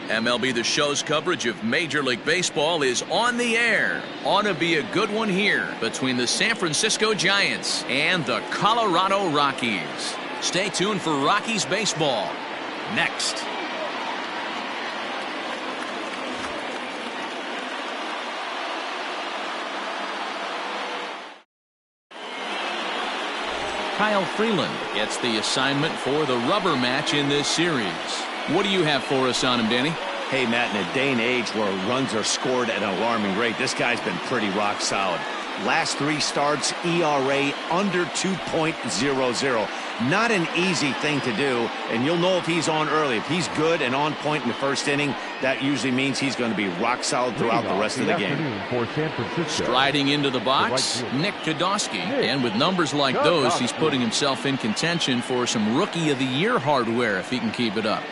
MLB The Show's coverage of Major League Baseball is on the air. Ought to be a good one here between the San Francisco Giants and the Colorado Rockies. Stay tuned for Rockies baseball next. Kyle Freeland gets the assignment for the rubber match in this series. What do you have for us on him, Danny? Hey, Matt, in a day and age where runs are scored at an alarming rate, this guy's been pretty rock solid. Last 3 starts, ERA under 2.00. Not an easy thing to do, and you'll know if he's on early. If he's good and on point in the first inning, that usually means he's going to be rock solid throughout the rest of the game. Striding into the box, Nick Kodosky. And with numbers like those, he's putting himself in contention for some Rookie of the Year hardware if he can keep it up.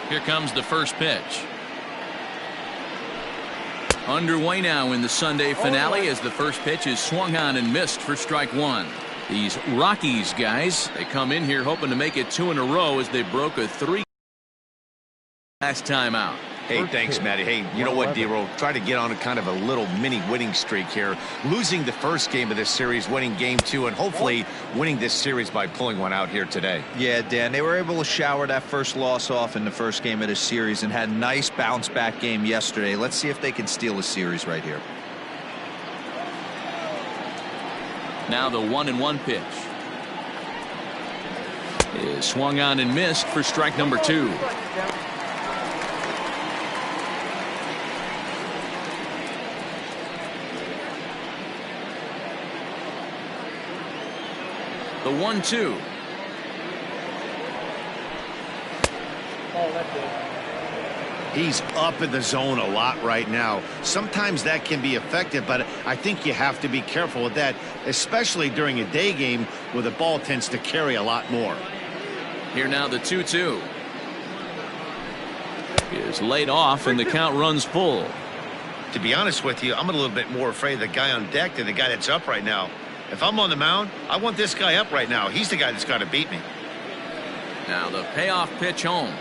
Here comes the first pitch. Underway now in the Sunday finale as the first pitch is swung on and missed for strike 1. These Rockies guys, they come in here hoping to make it 2 in a row as they broke a 3 last time out. Hey, thanks, Matty. Hey, you know what, D-Roll? Try to get on a kind of a little mini winning streak here. Losing the first game of this series, winning game 2, and hopefully winning this series by pulling one out here today. Yeah, Dan, they were able to shower that first loss off in the first game of this series and had a nice bounce back game yesterday. Let's see if they can steal a series right here. Now the 1-1 pitch is swung on and missed for strike number 2. The 1-2. He's up in the zone a lot right now. Sometimes that can be effective, but I think you have to be careful with that, especially during a day game where the ball tends to carry a lot more. Here now the 2-2 is laid off and the count runs full. To be honest with you, I'm a little bit more afraid of the guy on deck than the guy that's up right now. If I'm on the mound, I want this guy up right now. He's the guy that's got to beat me. Now the payoff pitch home.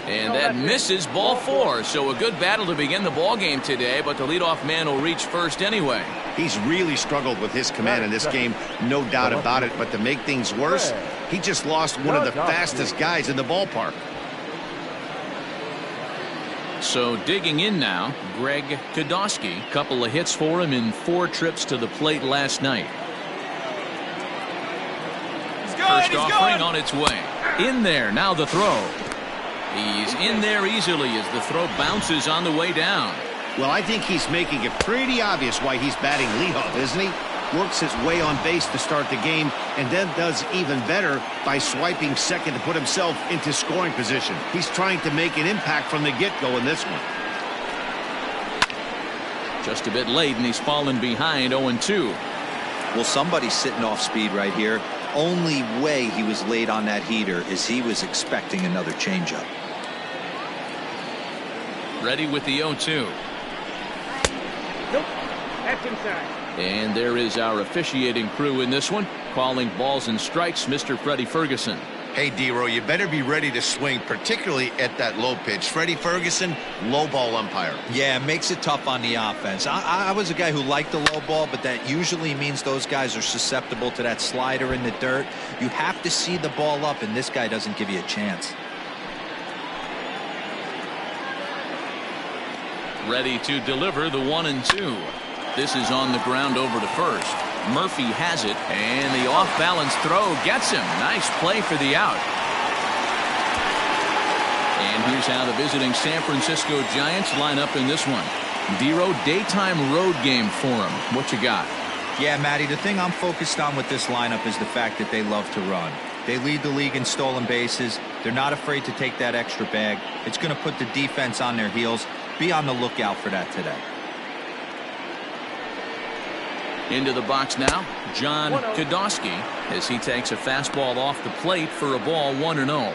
And that misses ball 4. So a good battle to begin the ball game today, but the leadoff man will reach first anyway. He's really struggled with his command in this game, no doubt about it. But to make things worse, he just lost one of the fastest guys in the ballpark. So digging in now, Greg Kodosky. Couple of hits for him in 4 trips to the plate last night. First offering on its way. In there, now the throw. He's in there easily as the throw bounces on the way down. Well, I think he's making it pretty obvious why he's batting leadoff, isn't he? Works his way on base to start the game and then does even better by swiping second to put himself into scoring position. He's trying to make an impact from the get-go in this one. Just a bit late and he's fallen behind 0-2. Well, somebody's sitting off speed right here. Only way he was late on that heater is he was expecting another changeup. Ready with the 0-2. Nope, that's inside. And there is our officiating crew in this one, calling balls and strikes, Mr. Freddie Ferguson. Hey, D-Row, you better be ready to swing, particularly at that low pitch. Freddie Ferguson, low ball umpire. Yeah, it makes it tough on the offense. I was a guy who liked the low ball, but that usually means those guys are susceptible to that slider in the dirt. You have to see the ball up, and this guy doesn't give you a chance. Ready to deliver the 1-2. This is on the ground over to first. Murphy has it, and the off-balance throw gets him. Nice play for the out. And here's how the visiting San Francisco Giants line up in this one. D-Row, daytime road game for him. What you got? Yeah, Matty, the thing I'm focused on with this lineup is the fact that they love to run. They lead the league in stolen bases. They're not afraid to take that extra bag. It's going to put the defense on their heels. Be on the lookout for that today. Into the box now, John Kodosky, as he takes a fastball off the plate for a ball 1-0.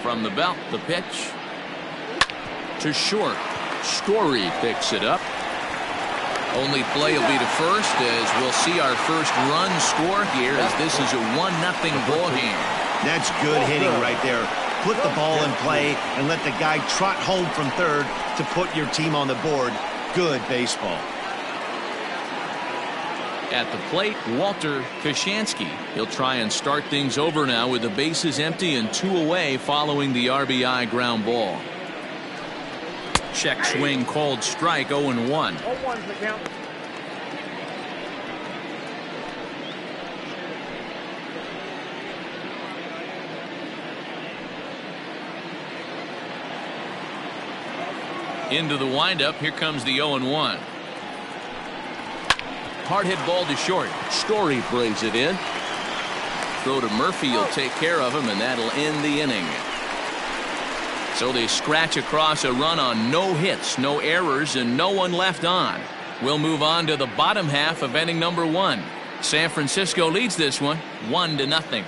From the belt, the pitch to short. Story picks it up. Only play will be to first, as we'll see our first run score here, as this is a 1-0 ball game. That's good hitting right there. Put the ball in play and let the guy trot home from third to put your team on the board. Good baseball. At the plate, Walter Kashansky. He'll try and start things over now with the bases empty and 2 away following the RBI ground ball. Check swing called strike, 0-1. 0-1's the count. Into the windup. Here comes the 0-1. Hard hit ball to short. Story brings it in. Throw to Murphy. He'll take care of him, and that'll end the inning. So they scratch across a run on no hits, no errors, and no one left on. We'll move on to the bottom half of inning number 1. San Francisco leads this one 1-0.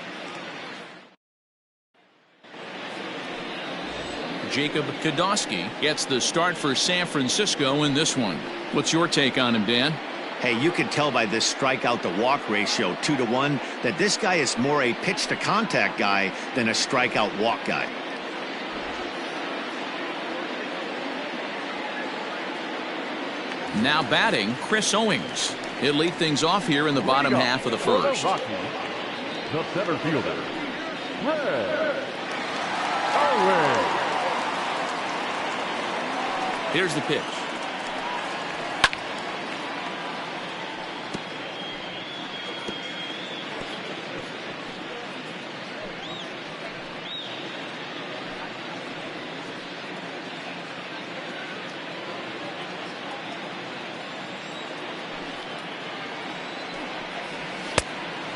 Jacob Kodosky gets the start for San Francisco in this one. What's your take on him, Dan? Hey, you can tell by this strikeout to walk ratio 2-1 that this guy is more a pitch to contact guy than a strikeout walk guy. Now batting, Chris Owings. He'll lead things off here in the bottom half of the first. The center fielder, Red Owings. Here's the pitch.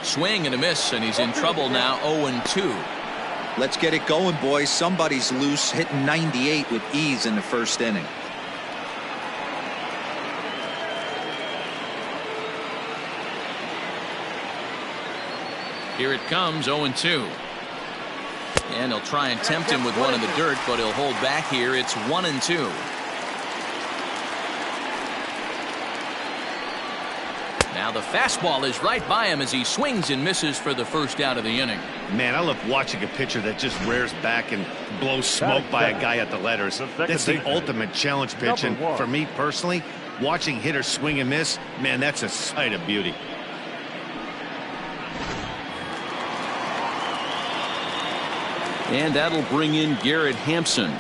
Swing and a miss, and he's in trouble now. 0-2. Let's get it going, boys. Somebody's loose, hitting 98 with ease in the first inning. Here it comes, 0-2. And he'll try and tempt him with one in the dirt, but he'll hold back here. It's 1-2. Now the fastball is right by him as he swings and misses for the first out of the inning. Man, I love watching a pitcher that just rears back and blows smoke by a guy at the letters. That's the ultimate challenge pitch, and for me personally, watching hitters swing and miss, man, that's a sight of beauty. And that'll bring in Garrett Hampson.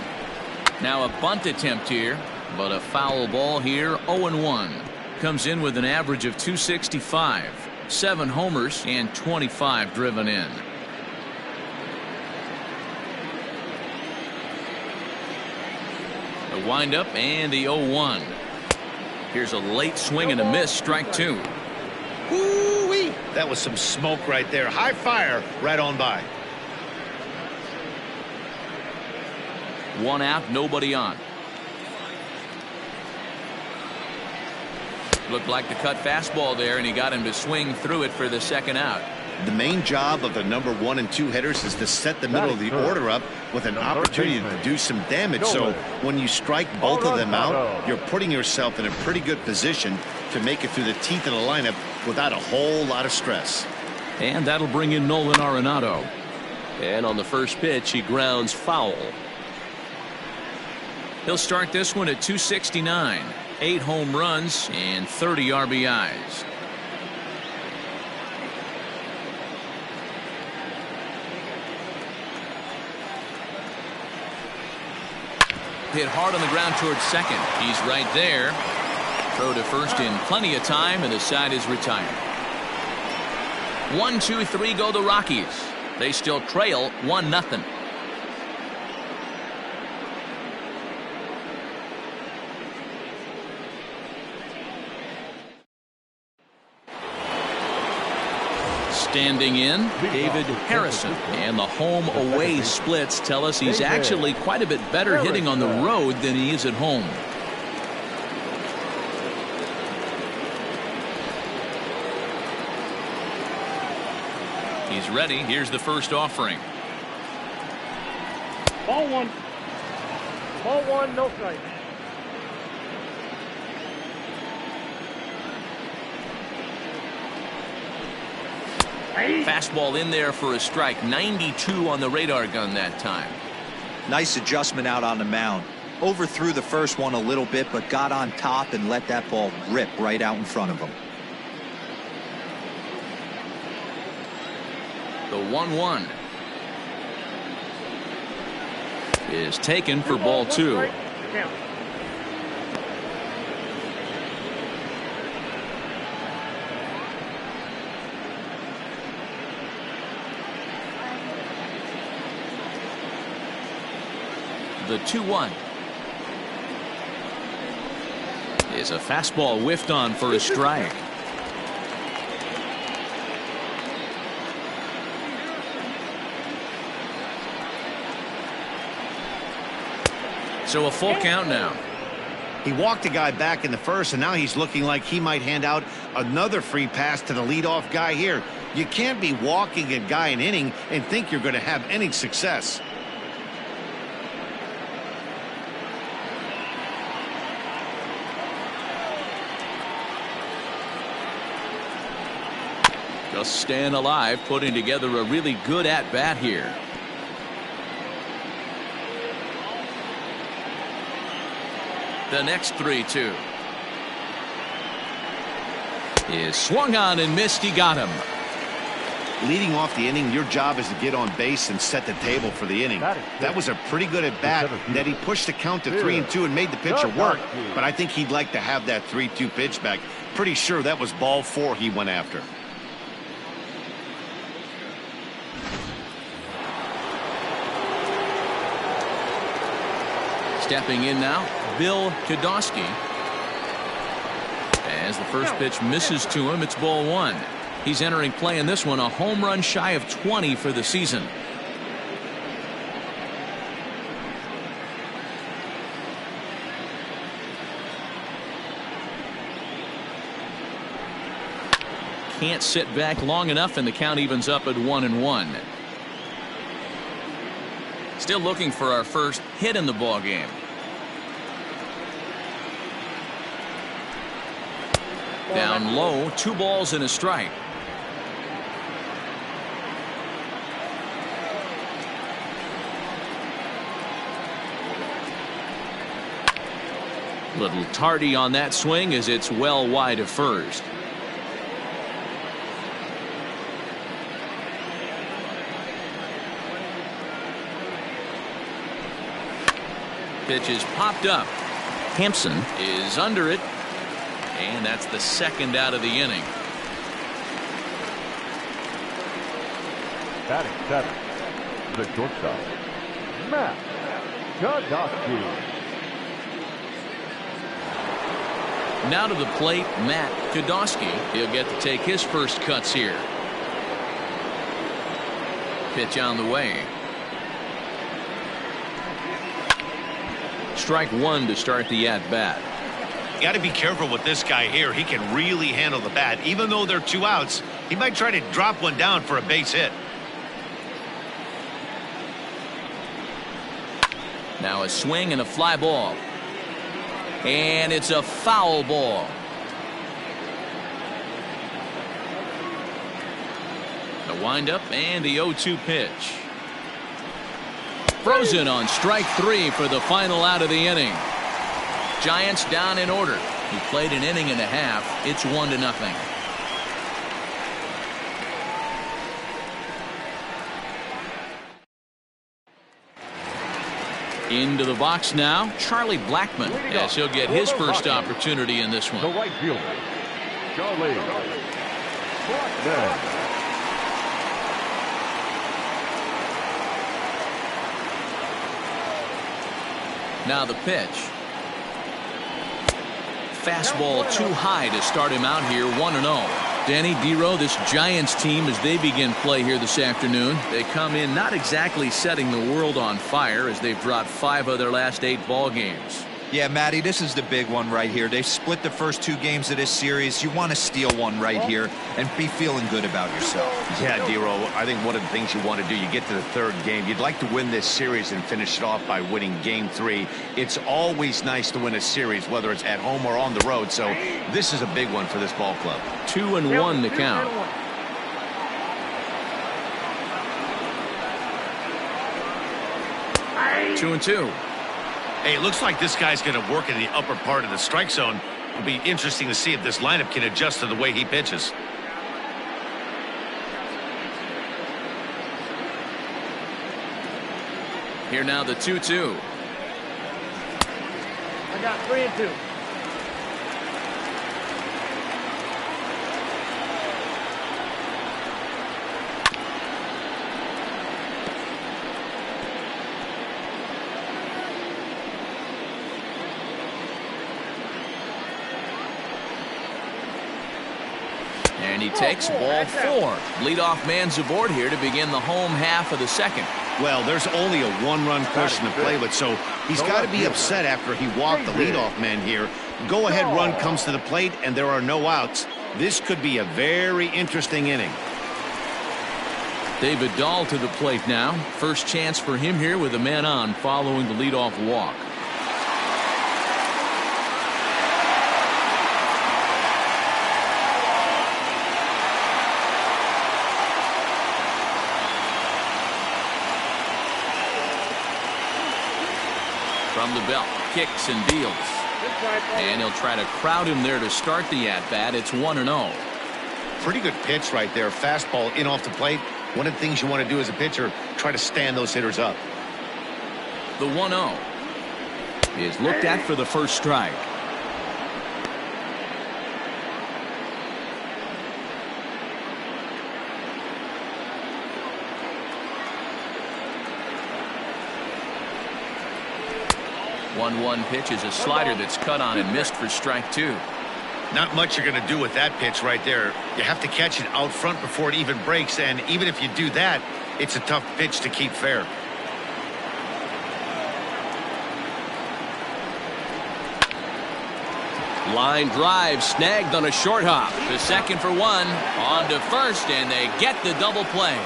Now a bunt attempt here, but a foul ball here. 0-1. Comes in with an average of 265, 7 homers, and 25 driven in. The windup and the 0-1. Here's a late swing and a miss, strike 2. Woo-wee. That was some smoke right there. High fire right on by. 1 out, nobody on. Looked like the cut fastball there, and he got him to swing through it for the second out. The main job of the number 1 and 2 hitters is to set the middle of the order up with an opportunity to do some damage. So when you strike both of them out, you're putting yourself in a pretty good position to make it through the teeth of the lineup without a whole lot of stress. And that'll bring in Nolan Arenado. And on the first pitch, he grounds foul. He'll start this one at 269. 8 home runs and 30 RBIs. Hit hard on the ground towards second. He's right there. Throw to first in plenty of time, and the side is retired. 1, 2, 3 go the Rockies. They still trail 1-0. Standing in, David Harrison. And the home-away splits tell us he's actually quite a bit better hitting on the road than he is at home. He's ready. Here's the first offering. Ball 1. Ball 1, no strike. Fastball in there for a strike. 92 on the radar gun that time. Nice adjustment out on the mound. Overthrew the first one a little bit, but got on top and let that ball rip right out in front of him. The 1-1 is taken for ball 2. The 2-1 is a fastball whiffed on for a strike. So a full count now. He walked a guy back in the first, and now he's looking like he might hand out another free pass to the leadoff guy here. You can't be walking a guy an inning and think you're going to have any success. Just staying alive, putting together a really good at-bat here. The next 3-2 is swung on and missed. He got him. Leading off the inning, your job is to get on base and set the table for the inning. That was a pretty good at bat that he pushed the count to 3-2 and made the pitcher work. But I think he'd like to have that 3-2 pitch back. Pretty sure that was ball 4 he went after. Stepping in now, Bill Kodosky. As the first pitch misses to him, it's ball 1. He's entering play in this one, a home run shy of 20 for the season. Can't sit back long enough, and the count evens up at 1-1. Still looking for our first hit in the ball game. Down low, 2 balls and a strike. Little tardy on that swing as it's well wide of first. Pitch is popped up. Hampson is under it. And that's the second out of the inning. Batting 7, the shortstop, Matt Kodosky. Now to the plate, Matt Kodosky. He'll get to take his first cuts here. Pitch on the way. Strike 1 to start the at-bat. You got to be careful with this guy here. He can really handle the bat. Even though there are 2 outs, he might try to drop one down for a base hit. Now a swing and a fly ball. And it's a foul ball. The windup and the 0-2 pitch. Frozen on strike 3 for the final out of the inning. Giants down in order. He played an inning and a half. It's 1-0. Into the box now, Charlie Blackmon, as he'll get his first opportunity in this one. The right fielder, Charlie Blackmon. Now the pitch. Fastball too high to start him out here. 1-0. Danny Dero, this Giants team, as they begin play here this afternoon, they come in not exactly setting the world on fire, as they've dropped 5 of their last 8 ball games. Yeah, Matty, this is the big one right here. They've split the first 2 games of this series. You want to steal one right here and be feeling good about yourself. Yeah, Dero, I think one of the things you want to do, you get to the 3rd game, you'd like to win this series and finish it off by winning game 3. It's always nice to win a series, whether it's at home or on the road, so this is a big one for this ball club. 2-1 the count. 2-2. Hey, it looks like this guy's going to work in the upper part of the strike zone. It'll be interesting to see if this lineup can adjust to the way he pitches. Here now the 2-2. I got 3-2. And he takes ball 4. Leadoff man's aboard here to begin the home half of the second. Well, there's only a one-run question to play with, so he's got to be upset after he walked the leadoff man here. Go-ahead run comes to the plate, and there are no outs. This could be a very interesting inning. David Dahl to the plate now. First chance for him here with a man on following the leadoff walk. From the belt, kicks and deals. And he'll try to crowd him there to start the at-bat. It's 1-0. Pretty good pitch right there. Fastball in off the plate. One of the things you want to do as a pitcher, try to stand those hitters up. The 1-0 is looked at for the first strike. One pitch is a slider that's cut on and missed for strike 2. Not much you're going to do with that pitch right there. You have to catch it out front before it even breaks, and even if you do that, it's a tough pitch to keep fair. Line drive snagged on a short hop. The second for 1. On to first, and they get the double play.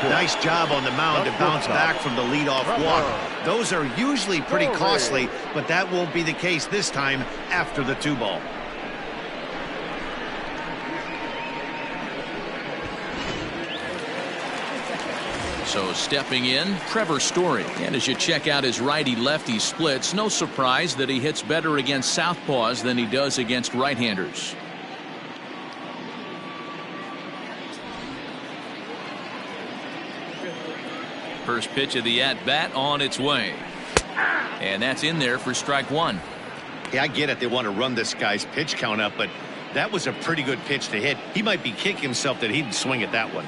Nice job on the mound to bounce back from the leadoff walk. Those are usually pretty costly, but that won't be the case this time after the 2-ball. So stepping in, Trevor Story. And as you check out his righty-lefty splits, no surprise that he hits better against southpaws than he does against right-handers. First pitch of the at-bat on its way. And that's in there for strike 1. Yeah, I get it. They want to run this guy's pitch count up, but that was a pretty good pitch to hit. He might be kicking himself that he didn't swing at that one.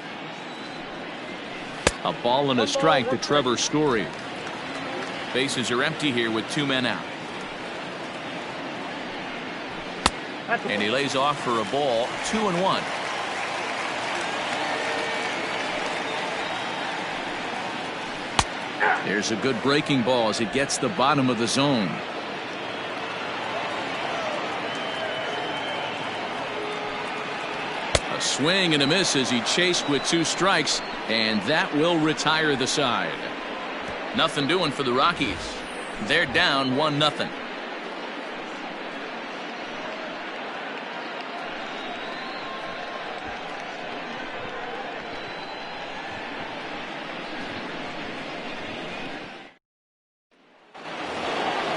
A ball and a strike to Trevor Story. Bases are empty here with 2 men out. And he lays off for a ball. 2-1. There's a good breaking ball as it gets the bottom of the zone. A swing and a miss as he chased with 2 strikes, and that will retire the side. Nothing doing for the Rockies. They're down 1-0.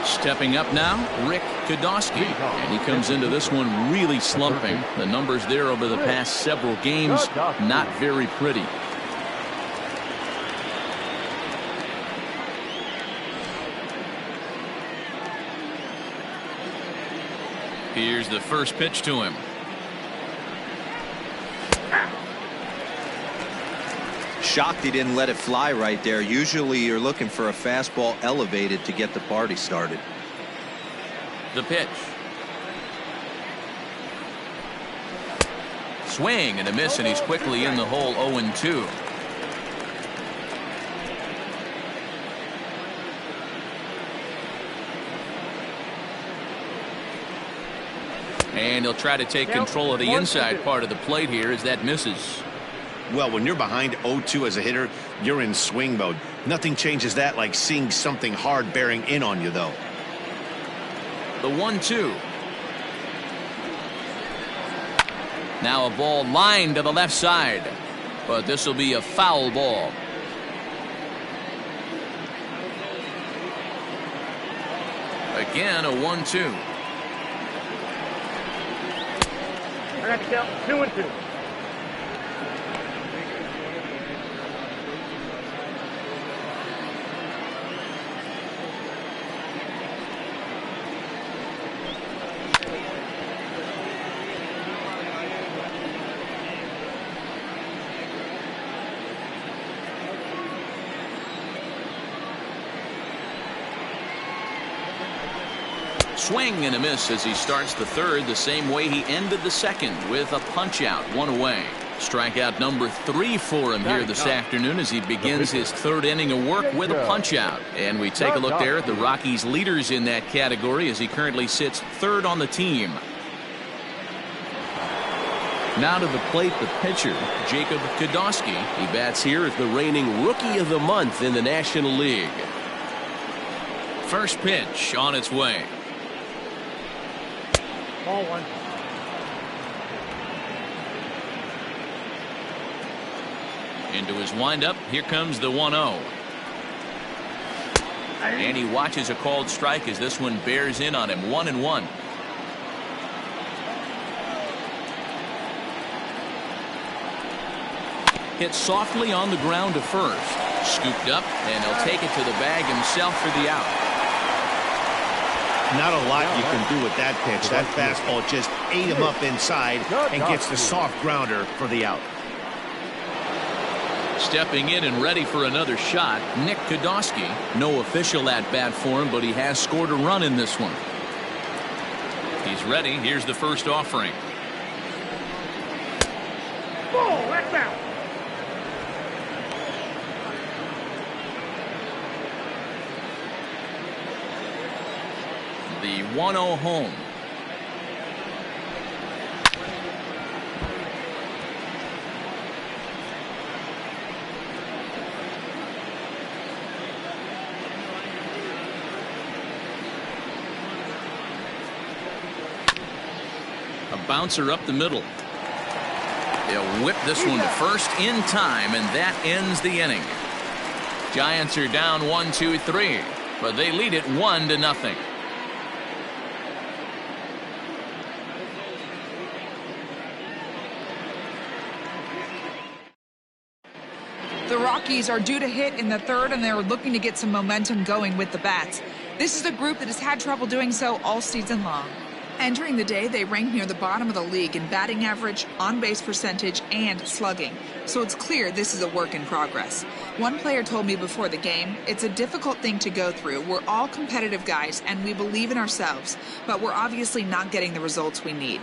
Stepping up now, Rick Kodosky, and he comes into this one really slumping. The numbers there over the past several games, not very pretty. Here's the first pitch to him. Shocked he didn't let it fly right there. Usually you're looking for a fastball elevated to get the party started. The pitch. Swing and a miss, and he's quickly in the hole. 0-2. And he'll try to take control of the inside part of the plate here as that misses. Well, when you're behind 0-2 as a hitter, you're in swing mode. Nothing changes that like seeing something hard bearing in on you, though. The 1-2. Now a ball lined to the left side. but this will be a foul ball. Again, a 1-2. I got the count. 2-2. Swing and a miss as he starts the third the same way he ended the second, with a punch out, one away. Strikeout number 3 for him here this afternoon as he begins his third inning of work with a punch out. And we take a look there at the Rockies' leaders in that category as he currently sits third on the team. Now to the plate, the pitcher, Jacob Kodosky. He bats here as the reigning Rookie of the Month in the National League. First pitch on its way. Ball 1. Into his windup, here comes the 1-0. And he watches a called strike as this one bears in on him. 1-1. Hit softly on the ground to first. Scooped up, and he'll take it to the bag himself for the out. Not a lot you can do with that pitch. That fastball just ate him up inside and gets the soft grounder for the out. Stepping in and ready for another shot, Nick Kodosky. No official at bat for him, but he has scored a run in this one. He's ready. Here's the first offering. Ball, that's out. The 1-0 home. A bouncer up the middle. They'll whip this one to first in time, and that ends the inning. Giants are down 1-2-3, but they lead it 1-0. The Rockies are due to hit in the third, and they're looking to get some momentum going with the bats. This is a group that has had trouble doing so all season long. Entering the day, they rank near the bottom of the league in batting average, on-base percentage, and slugging. So it's clear this is a work in progress. One player told me before the game, it's a difficult thing to go through. We're all competitive guys, and we believe in ourselves, but we're obviously not getting the results we need.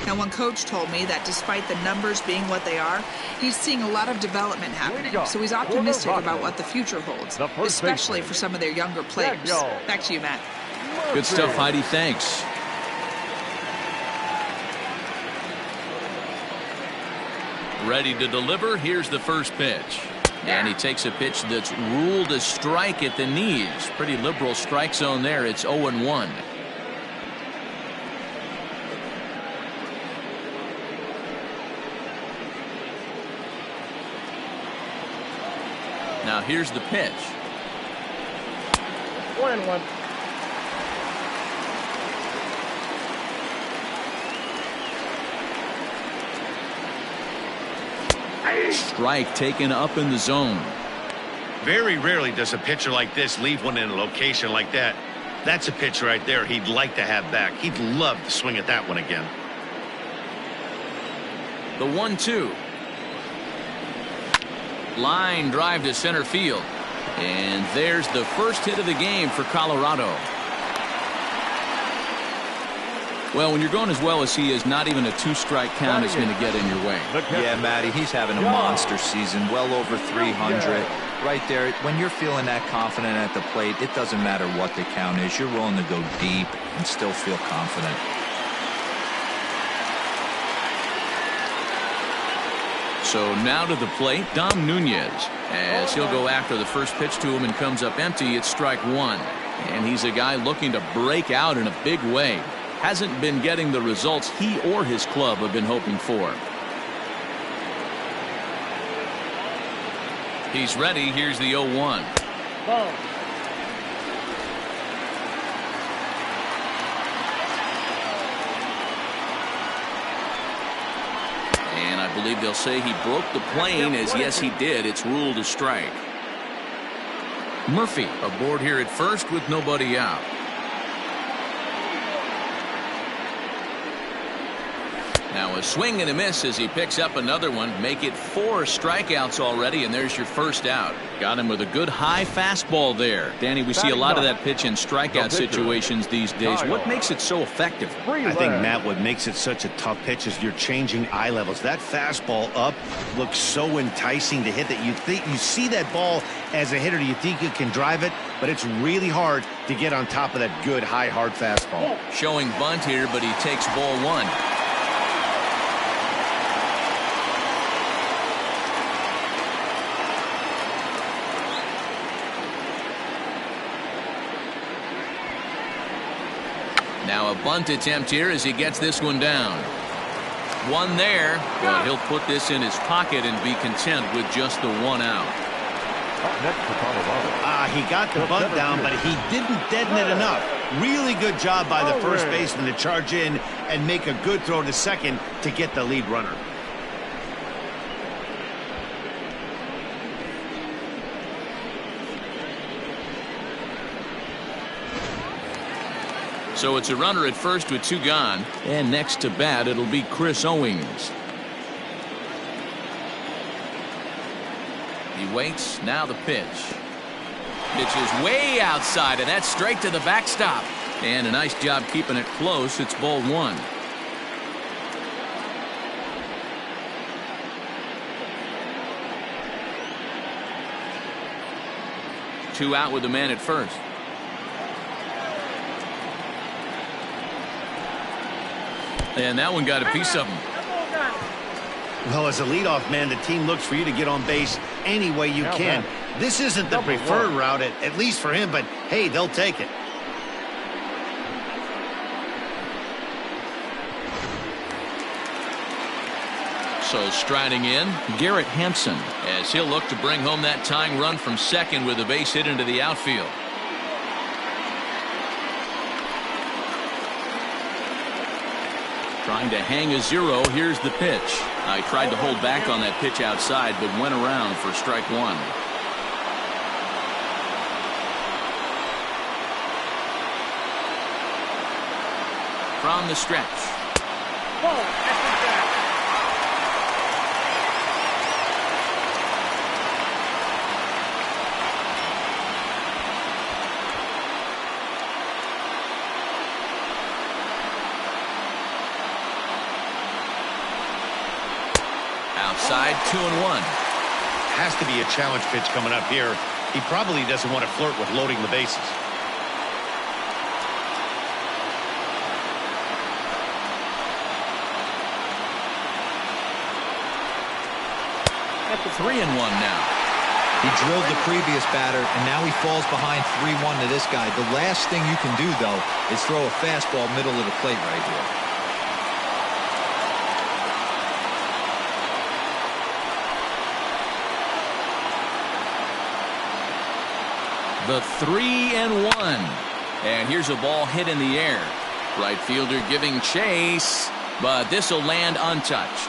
Now, one coach told me that despite the numbers being what they are, he's seeing a lot of development happening, so he's optimistic about what the future holds, especially for some of their younger players. Back to you, Matt. Good stuff, Heidi. Thanks. Ready to deliver. Here's the first pitch. And he takes a pitch that's ruled a strike at the knees. Pretty liberal strike zone there. It's 0-1. Now here's the pitch. 1-1. Strike taken up in the zone. Very rarely does a pitcher like this leave one in a location like that. That's a pitch right there he'd like to have back. He'd love to swing at that one again. The 1-2. Line drive to center field. And there's the first hit of the game for Colorado. Well, when you're going as well as he is, not even a 2-strike count is going to get in your way. Yeah, Matty, he's having a monster season, well over 300. Right there, when you're feeling that confident at the plate, it doesn't matter what the count is. You're willing to go deep and still feel confident. So now to the plate, Dom Nunez, as he'll go after the first pitch to him and comes up empty. It's strike one. And he's a guy looking to break out in a big way. Hasn't been getting the results he or his club have been hoping for. He's ready. Here's the 0-1. Ball. And I believe they'll say he broke the plane, as yes he did. It's ruled a strike. Murphy aboard here at first with nobody out. Now a swing and a miss as he picks up another one. Make it 4 strikeouts already, and there's your first out. Got him with a good high fastball there. Danny, we see a lot of that pitch in strikeout situations these days. What makes it so effective? I think, Matt, what makes it such a tough pitch is you're changing eye levels. That fastball up looks so enticing to hit that you see that ball as a hitter, you think you can drive it, but it's really hard to get on top of that good high hard fastball. Showing bunt here, but he takes ball 1. Now a bunt attempt here as he gets this one down. One there, but he'll put this in his pocket and be content with just the 1 out. Next to Colorado. He got the bunt down, but he didn't deaden it enough. Really good job by the first baseman to charge in and make a good throw to second to get the lead runner. So it's a runner at first with 2 gone. And next to bat, it'll be Chris Owings. He waits. Now the pitch. Pitch is way outside, and that's straight to the backstop. And a nice job keeping it close. It's ball 1. Two out with the man at first. And that one got a piece of him. Well, as a leadoff man, the team looks for you to get on base any way you can. This isn't the preferred route, at least for him, but hey, they'll take it. So striding in, Garrett Hampson, as he'll look to bring home that tying run from second with a base hit into the outfield. Trying to hang a 0. Here's the pitch. I tried to hold back on that pitch outside, but went around for strike 1. From the stretch. Outside, 2-1. Has to be a challenge pitch coming up here. He probably doesn't want to flirt with loading the bases. At the 3-1 now. He drilled the previous batter, and now he falls behind 3-1 to this guy. The last thing you can do, though, is throw a fastball middle of the plate right here. The 3-1. And here's a ball hit in the air. Right fielder giving chase, but this will land untouched.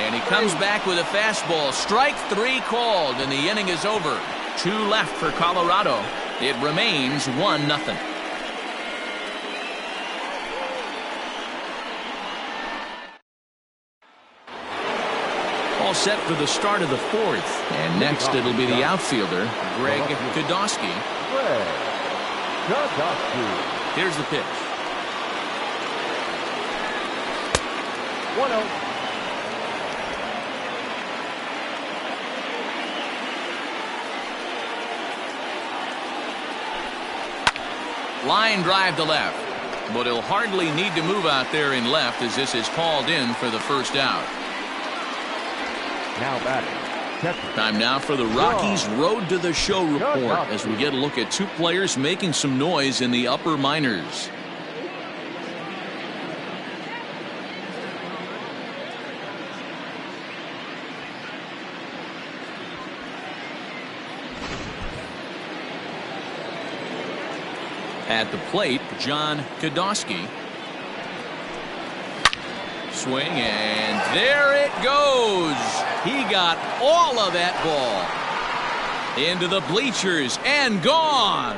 And he comes back with a fastball. Strike 3 called, and the inning is over. 2 left for Colorado. It remains 1-0. All set for the start of the 4th. And next it'll be the outfielder, Greg Podolsky. Here's the pitch. 1-0. Line drive to left. But he'll hardly need to move out there in left as this is called in for the first out. Now batting. Time now for the Rockies Road to the Show report as we get a look at 2 players making some noise in the upper minors. At the plate, John Kodosky. Swing, and there it goes. He got all of that ball into the bleachers and gone.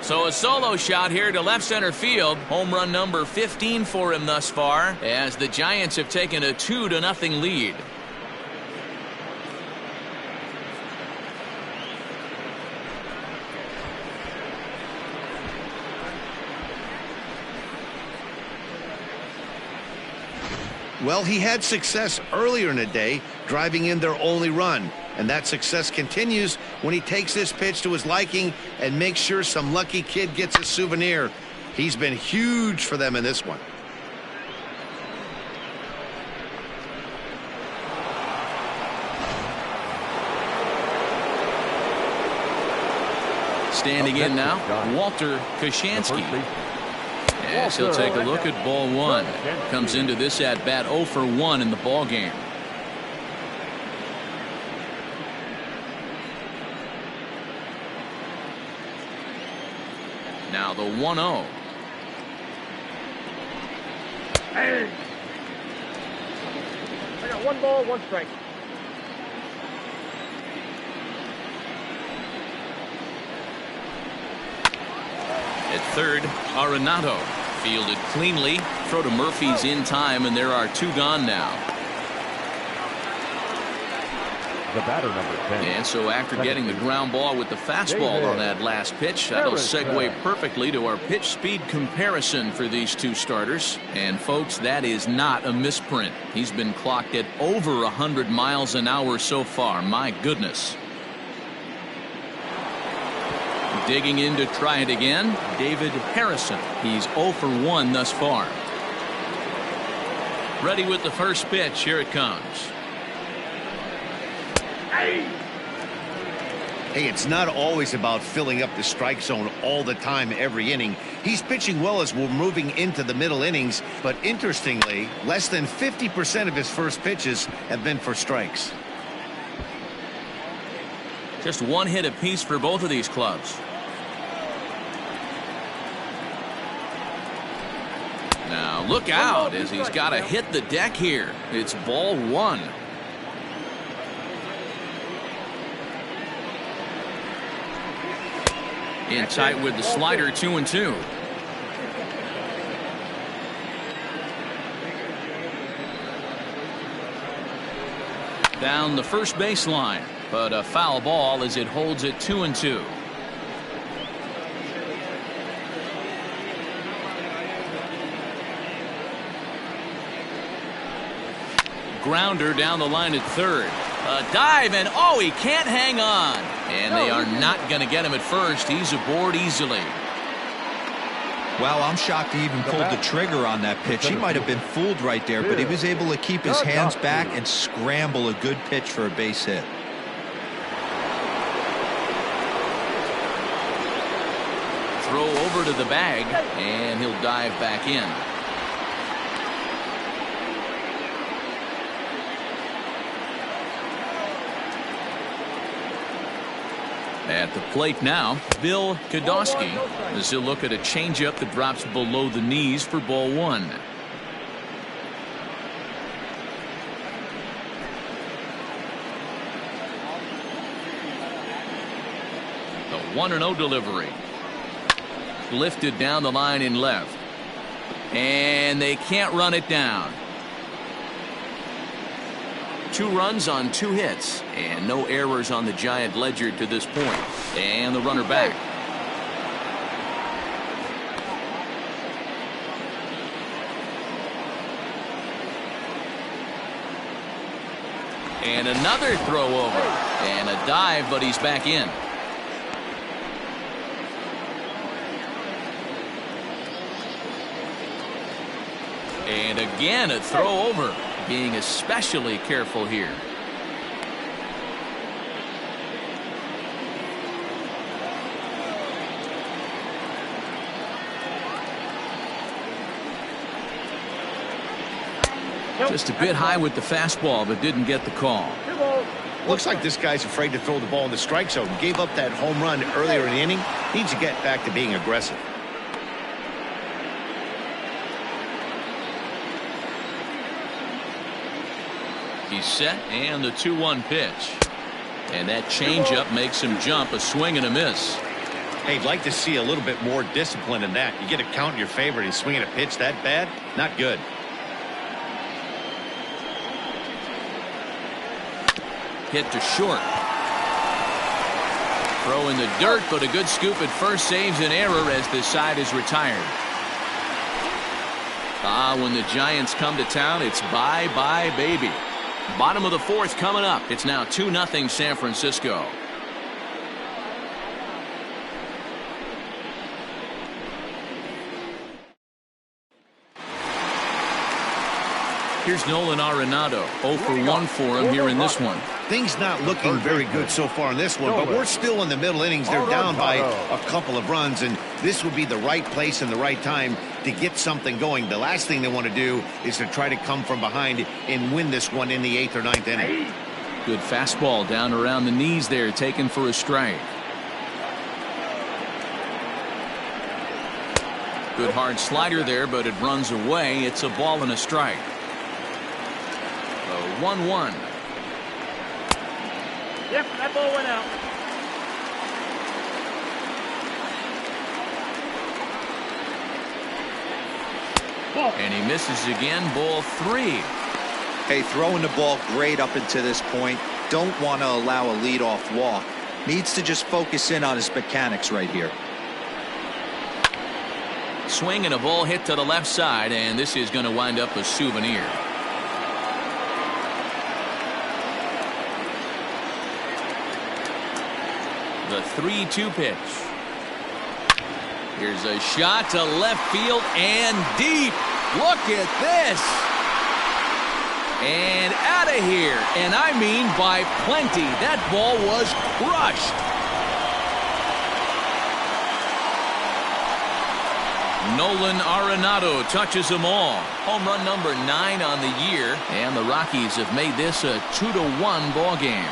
So a solo shot here to left center field. Home run number 15 for him thus far, as the Giants have taken a 2-0 lead. Well, he had success earlier in the day, driving in their only run. And that success continues when he takes this pitch to his liking and makes sure some lucky kid gets a souvenir. He's been huge for them in this one. Standing in now, Walter Koshansky. Yes, he'll take a look at ball one. Comes into this at bat 0 for 1 in the ball game. Now the 1-0. Hey. I got 1 ball, 1 strike. At third, Arenado fielded cleanly. Throw to Murphy's in time, and there are 2 gone now. The batter, number 10. And so after getting the ground ball with the fastball on that last pitch, that'll segue perfectly to our pitch speed comparison for these 2 starters. And folks, that is not a misprint. He's been clocked at over 100 miles an hour so far. My goodness. Digging in to try it again, David Harrison. He's 0 for 1 thus far. Ready with the first pitch. Here it comes. Hey, it's not always about filling up the strike zone all the time every inning. He's pitching well as we're moving into the middle innings, but interestingly, less than 50% of his first pitches have been for strikes. Just 1 hit apiece for both of these clubs. Now look out as he's got to hit the deck here. It's ball 1. In tight with the slider, 2-2. Down the first baseline, but a foul ball as it holds it 2-2. Grounder down the line at third. A dive, and oh, he can't hang on. And they are not going to get him at first. He's aboard easily. Well, I'm shocked he even pulled the trigger on that pitch. He might have been fooled right there, but he was able to keep his hands back and scramble a good pitch for a base hit. Throw over to the bag, and he'll dive back in. At the plate now, Bill Kodosky, as he'll look at a changeup that drops below the knees for ball 1. The 1-0 delivery. Lifted down the line in left. And they can't run it down. 2 runs on 2 hits, and no errors on the Giant ledger to this point. And the runner back. And another throw over. And a dive, but he's back in. And again, a throw over. Being especially careful here. Just a bit high with the fastball, but didn't get the call. 2 balls. Looks like this guy's afraid to throw the ball in the strike zone. Gave up that home run earlier in the inning. Needs to get back to being aggressive. He's set, and the 2-1 pitch. And that changeup makes him jump. A swing and a miss. Hey, I'd like to see a little bit more discipline in that. You get a count in your favor and swinging a pitch that bad? Not good. Hit to short. Throw in the dirt, but a good scoop at first saves an error as this side is retired. When the Giants come to town, it's bye-bye, baby. Bottom of the fourth coming up. It's now 2-0 San Francisco. Here's Nolan Arenado. 0 for 1 for him here in this one. Things not looking very good so far in this one, but we're still in the middle innings. They're down by a couple of runs, and this would be the right place and the right time to get something going. The last thing they want to do is to try to come from behind and win this one in the 8th or 9th inning. Good fastball down around the knees there, taken for a strike. Good hard slider there, but it runs away. It's a ball and a strike. 1-1. Yep, that ball went out. And he misses again. Ball 3. Hey, throwing the ball great up until this point. Don't want to allow a leadoff walk. Needs to just focus in on his mechanics right here. Swing and a ball hit to the left side, and this is going to wind up a souvenir. The 3-2 pitch. Here's a shot to left field and deep. Look at this. And out of here. And I mean by plenty. That ball was crushed. Nolan Arenado touches them all. Home run number 9 on the year. And the Rockies have made this a 2-1 ball game.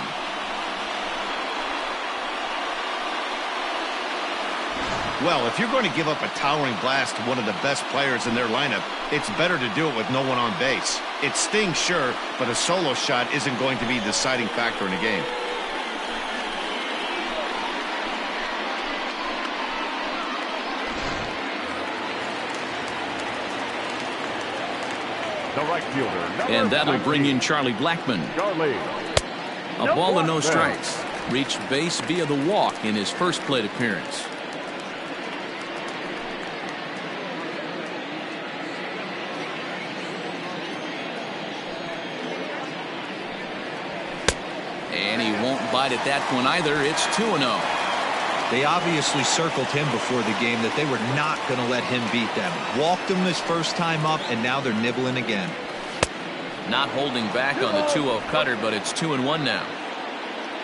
Well, if you're going to give up a towering blast to one of the best players in their lineup, it's better to do it with no one on base. It stings, sure, but a solo shot isn't going to be the deciding factor in a game. The right fielder. And that'll bring in Charlie Blackmon. A ball and no strikes. Reached base via the walk in his first plate appearance. And he won't bite at that one either. It's 2-0. They obviously circled him before the game that they were not going to let him beat them. Walked him his first time up, and now they're nibbling again. Not holding back on the 2-0 cutter, but it's 2-1 now.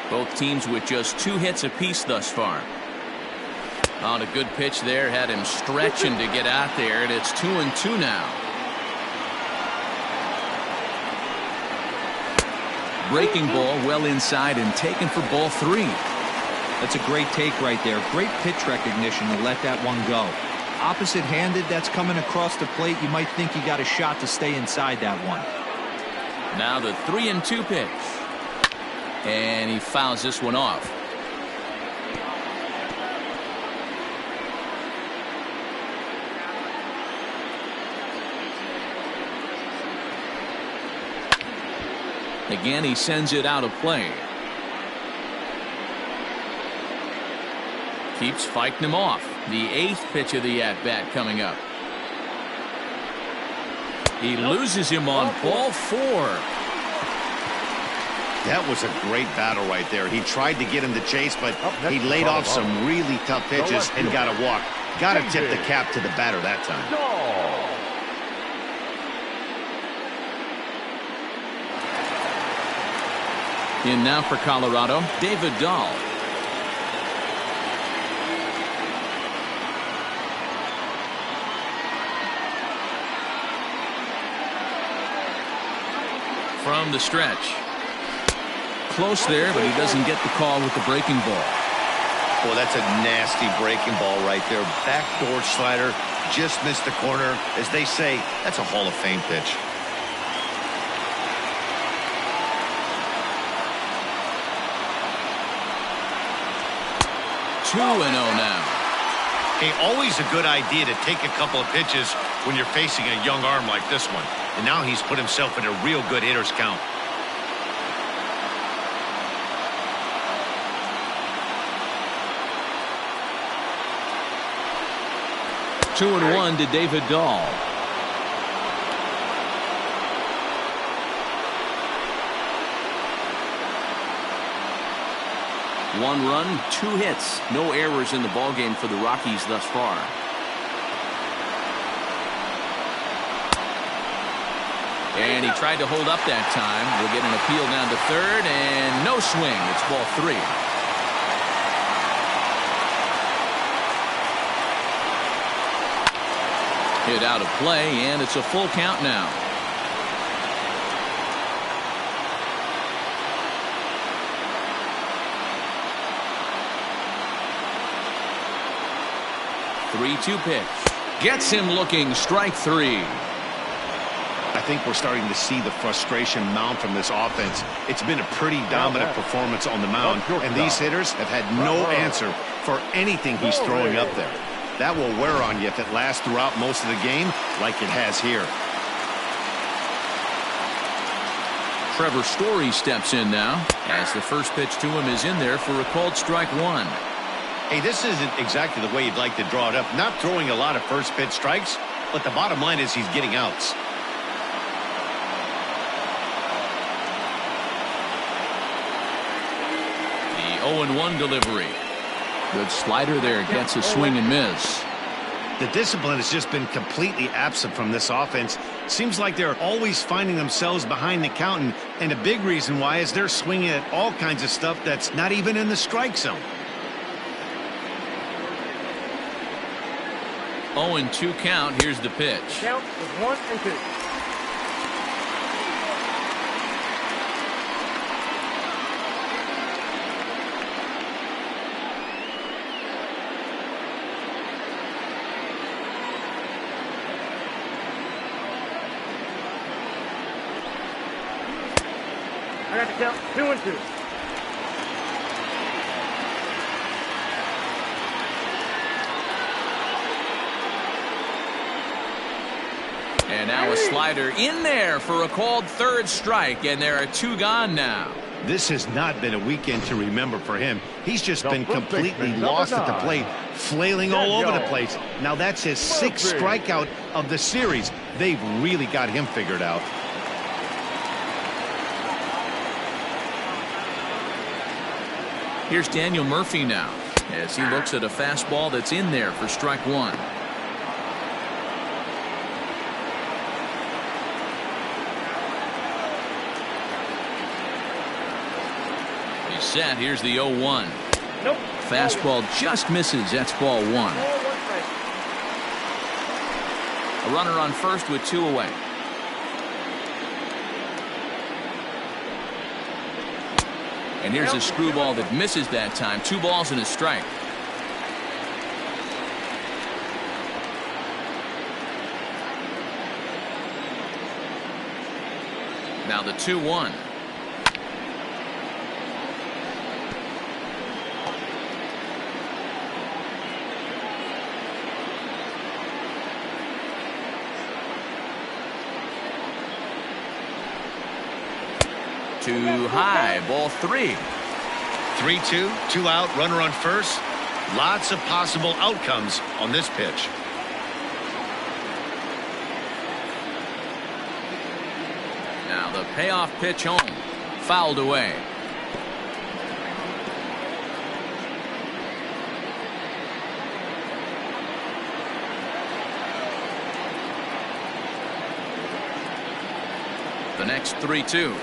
Both teams with just 2 hits apiece thus far. On a good pitch there, had him stretching to get out there, and it's 2-2 now. Breaking ball well inside and taken for ball 3. That's a great take right there. Great pitch recognition to let that one go. Opposite-handed, that's coming across the plate. You might think he got a shot to stay inside that one. Now the 3-2 pitch. And he fouls this one off. Again, he sends it out of play. Keeps fighting him off. The 8th pitch of the at-bat coming up. He loses him on ball 4. That was a great battle right there. He tried to get him to chase, but he laid off some really tough pitches and got a walk. Got to tip the cap to the batter that time. In now for Colorado, David Dahl. From the stretch. close there, but he doesn't get the call with the breaking ball. Well, that's a nasty breaking ball right there. Backdoor slider, just missed the corner. As they say, that's a Hall of Fame pitch. Two and 0 now. Hey, always a good idea to take a couple of pitches when you're facing a young arm like this one. And now he's put himself in a real good hitter's count. Two and 1 to David Dahl. One run, 2 hits, no errors in the ballgame for the Rockies thus far. And he tried to hold up that time. We'll get an appeal down to third, and no swing. It's ball 3. Hit out of play, and it's a full count now. Three-two pitch. Gets him looking. Strike 3. I think we're starting to see the frustration mount from this offense. It's been a pretty dominant performance on the mound, and these hitters have had no answer for anything he's throwing up there. That will wear on you if it lasts throughout most of the game like it has here. Trevor Story steps in now as the first pitch to him is in there for a called strike 1. Hey, this isn't exactly the way you'd like to draw it up. Not throwing a lot of first pitch strikes, but the bottom line is he's getting outs. The 0-1 delivery. Good slider there. Gets a swing and miss. The discipline has just been completely absent from this offense. Seems like they're always finding themselves behind the count, and a big reason why is they're swinging at all kinds of stuff that's not even in the strike zone. 0-2 count. Here's the pitch. Count is 1 and 2. I got the count 2 and 2. And now a slider in there for a called third strike, and there are 2 gone now. This has not been a weekend to remember for him. He's just been completely lost at the plate, flailing all over the place. Now that's his 6th strikeout of the series. They've really got him figured out. Here's Daniel Murphy now as he looks at a fastball that's in there for strike 1. He's set. Here's the 0-1. Nope. Fastball just misses. That's ball 1. A runner on first with 2 away. And here's a screwball that misses that time. 2 balls and a strike. Now the 2-1. Too high. Ball 3. 3-2, 2 out, runner on first. Lots of possible outcomes on this pitch. Now the payoff pitch home. Fouled away. The next 3-2.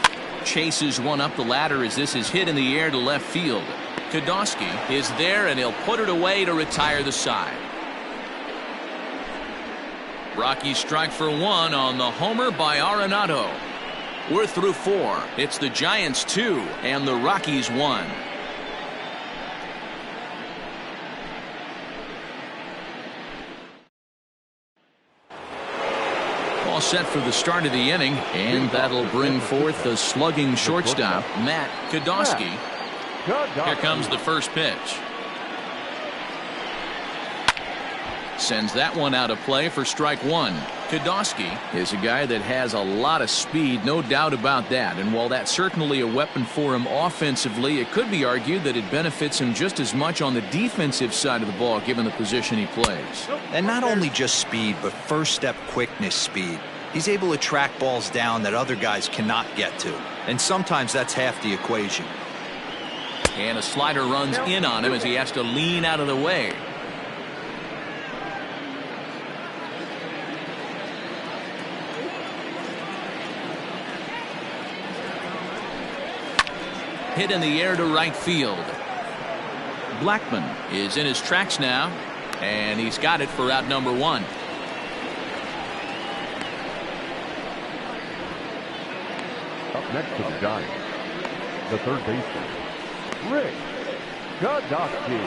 Chases one up the ladder as this is hit in the air to left field. Kodosky is there, and he'll put it away to retire the side. Rockies strike for 1 on the homer by Arenado. We're through 4. It's the Giants 2 and the Rockies 1. All set for the start of the inning, and that'll bring forth the slugging shortstop, Matt Kodosky. Here comes the first pitch. Sends that one out of play for strike 1. Kodosky is a guy that has a lot of speed, no doubt about that. And while that's certainly a weapon for him offensively, it could be argued that it benefits him just as much on the defensive side of the ball, given the position he plays. And not only just speed, but first step quickness speed. He's able to track balls down that other guys cannot get to. And sometimes that's half the equation. And a slider runs in on him as he has to lean out of the way. Hit in the air to right field. Blackman is in his tracks now, and he's got it for out number 1. Up next to the Giants, the third baseman, Rick Kodosky.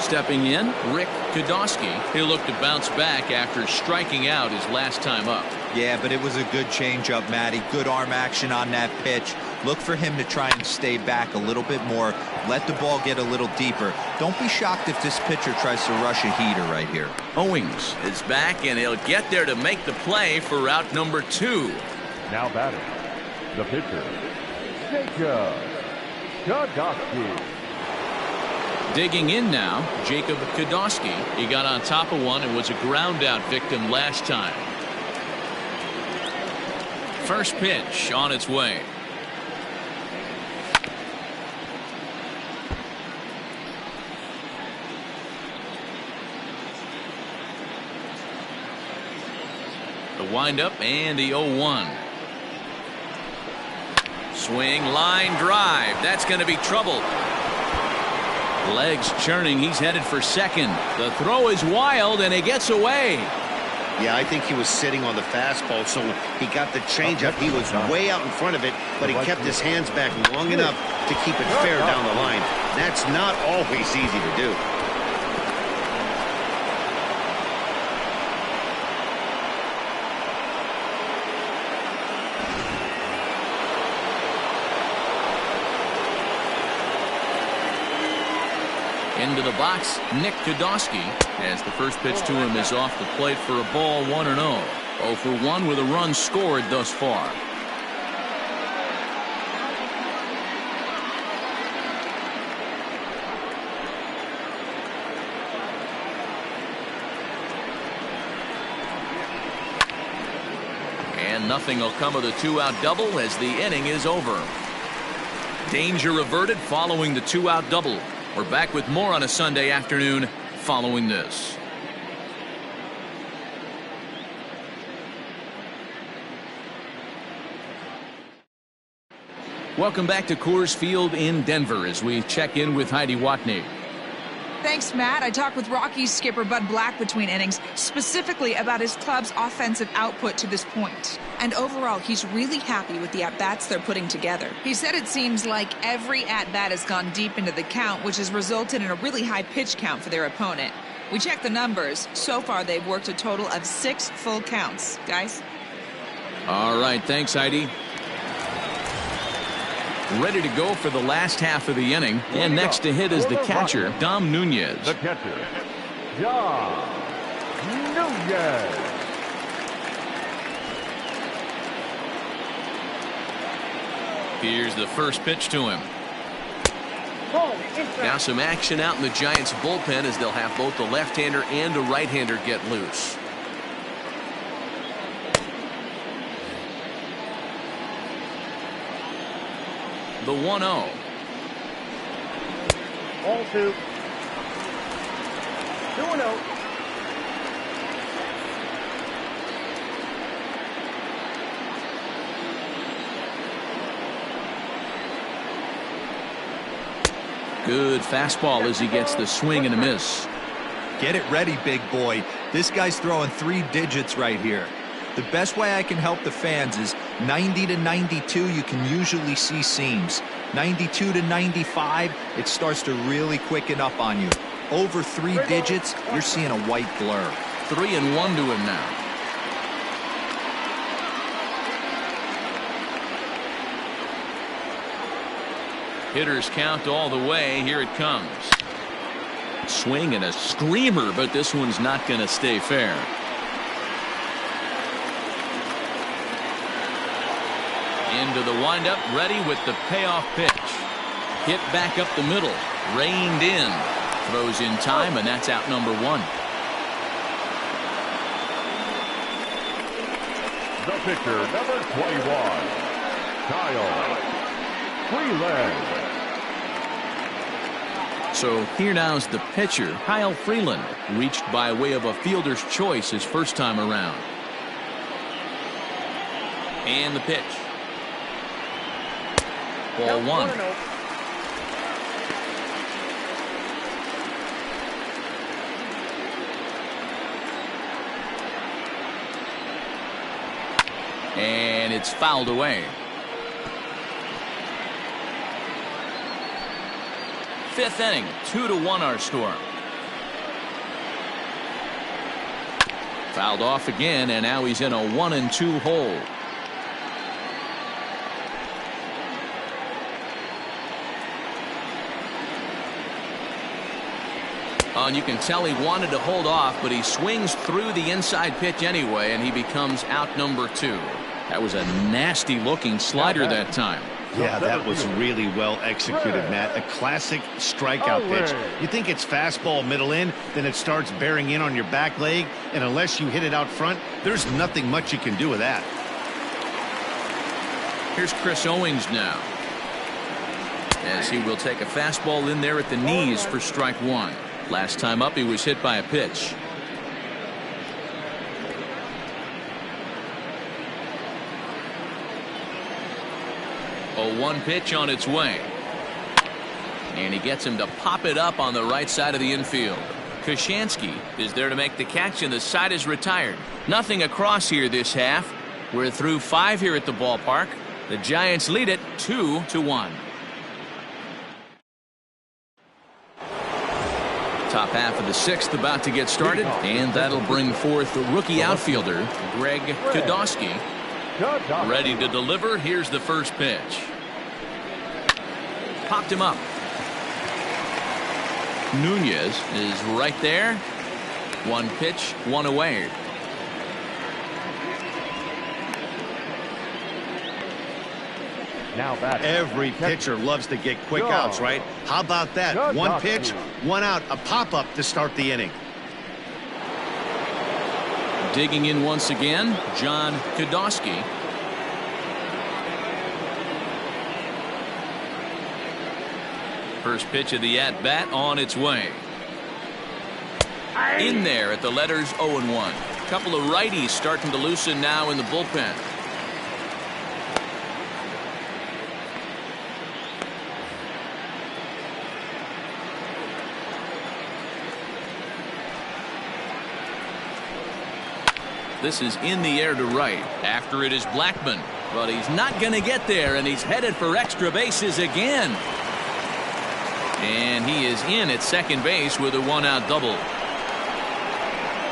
Stepping in, Rick Kodosky. He'll look to bounce back after striking out his last time up. Yeah, but it was a good changeup, Matty. Good arm action on that pitch. Look for him to try and stay back a little bit more. Let the ball get a little deeper. Don't be shocked if this pitcher tries to rush a heater right here. Owings is back, and he'll get there to make the play for out number 2. Now batting, the pitcher, Jacob Kodosky. Digging in now, Jacob Kodosky. He got on top of one and was a ground out victim last time. First pitch on its way. The windup and the 0-1. Swing, line drive. That's going to be trouble. Legs churning. He's headed for second. The throw is wild, and it gets away. Yeah, I think he was sitting on the fastball, so he got the changeup. He was way out in front of it, but he kept his hands back long enough to keep it fair down the line. That's not always easy to do. Into the box, Nick Kodosky, as the first pitch to him is off the plate for a ball, 1-0. 0 for 1 with a run scored thus far. And nothing will come of the 2-out double as the inning is over. Danger averted following the 2-out double. We're back with more on a Sunday afternoon following this. Welcome back to Coors Field in Denver as we check in with Heidi Watney. Thanks, Matt. I talked with Rockies skipper Bud Black between innings, specifically about his club's offensive output to this point. And overall, he's really happy with the at-bats they're putting together. He said it seems like every at-bat has gone deep into the count, which has resulted in a really high pitch count for their opponent. We checked the numbers. So far, they've worked a total of 6 full counts. Guys? All right, thanks, Heidi. Ready to go for the last half of the inning. And next to hit is the catcher, Dom Nunez. The catcher, Dom Nunez. Here's the first pitch to him. Now some action out in the Giants bullpen as they'll have both the left-hander and a right-hander get loose. The 1-0. 0-2. 2-0. Good fastball as he gets the swing and a miss. Get it ready, big boy. This guy's throwing 3 digits right here. The best way I can help the fans is 90 to 92, you can usually see seams. 92 to 95, it starts to really quicken up on you. Over 3 digits, you're seeing a white blur. 3-1 to him now. Hitters count all the way. Here it comes. Swing and a screamer, but this one's not going to stay fair. Into the windup, ready with the payoff pitch. Hit back up the middle, reined in. Throws in time, and that's out number 1. The pitcher, number 21, Kyle Freeland. So here now's the pitcher, Kyle Freeland, reached by way of a fielder's choice his first time around. And the pitch. Ball 1. And it's fouled away. 5th inning, 2-1 our score. Fouled off again, and now he's in a 1-2 hole. And you can tell he wanted to hold off, but he swings through the inside pitch anyway, and he becomes out number 2. That was a nasty looking slider that time. Yeah, that was really well executed, Matt. A classic strikeout pitch. You think it's fastball middle in, then it starts bearing in on your back leg, and unless you hit it out front, there's nothing much you can do with that. Here's Chris Owings now, as he will take a fastball in there at the knees for strike 1. Last time up, he was hit by a pitch. A 1 pitch on its way. And he gets him to pop it up on the right side of the infield. Koshansky is there to make the catch, and the side is retired. Nothing across here this half. We're through 5 here at the ballpark. The Giants lead it 2-1. Top half of the 6th about to get started, and that'll bring forth the rookie outfielder Greg Kudowski. Ready to deliver. Here's the first pitch. Popped him up. Nunez is right there. 1 pitch, 1 away. Now that every pitcher loves to get quick outs, right? How about that? 1 pitch, 1 out, a pop-up to start the inning. Digging in once again, John Kudowski. First pitch of the at-bat on its way. In there at the letters 0-1. Couple of righties starting to loosen now in the bullpen. This is in the air to right. After it is Blackman, but he's not going to get there, and he's headed for extra bases again. And he is in at second base with a 1-out double.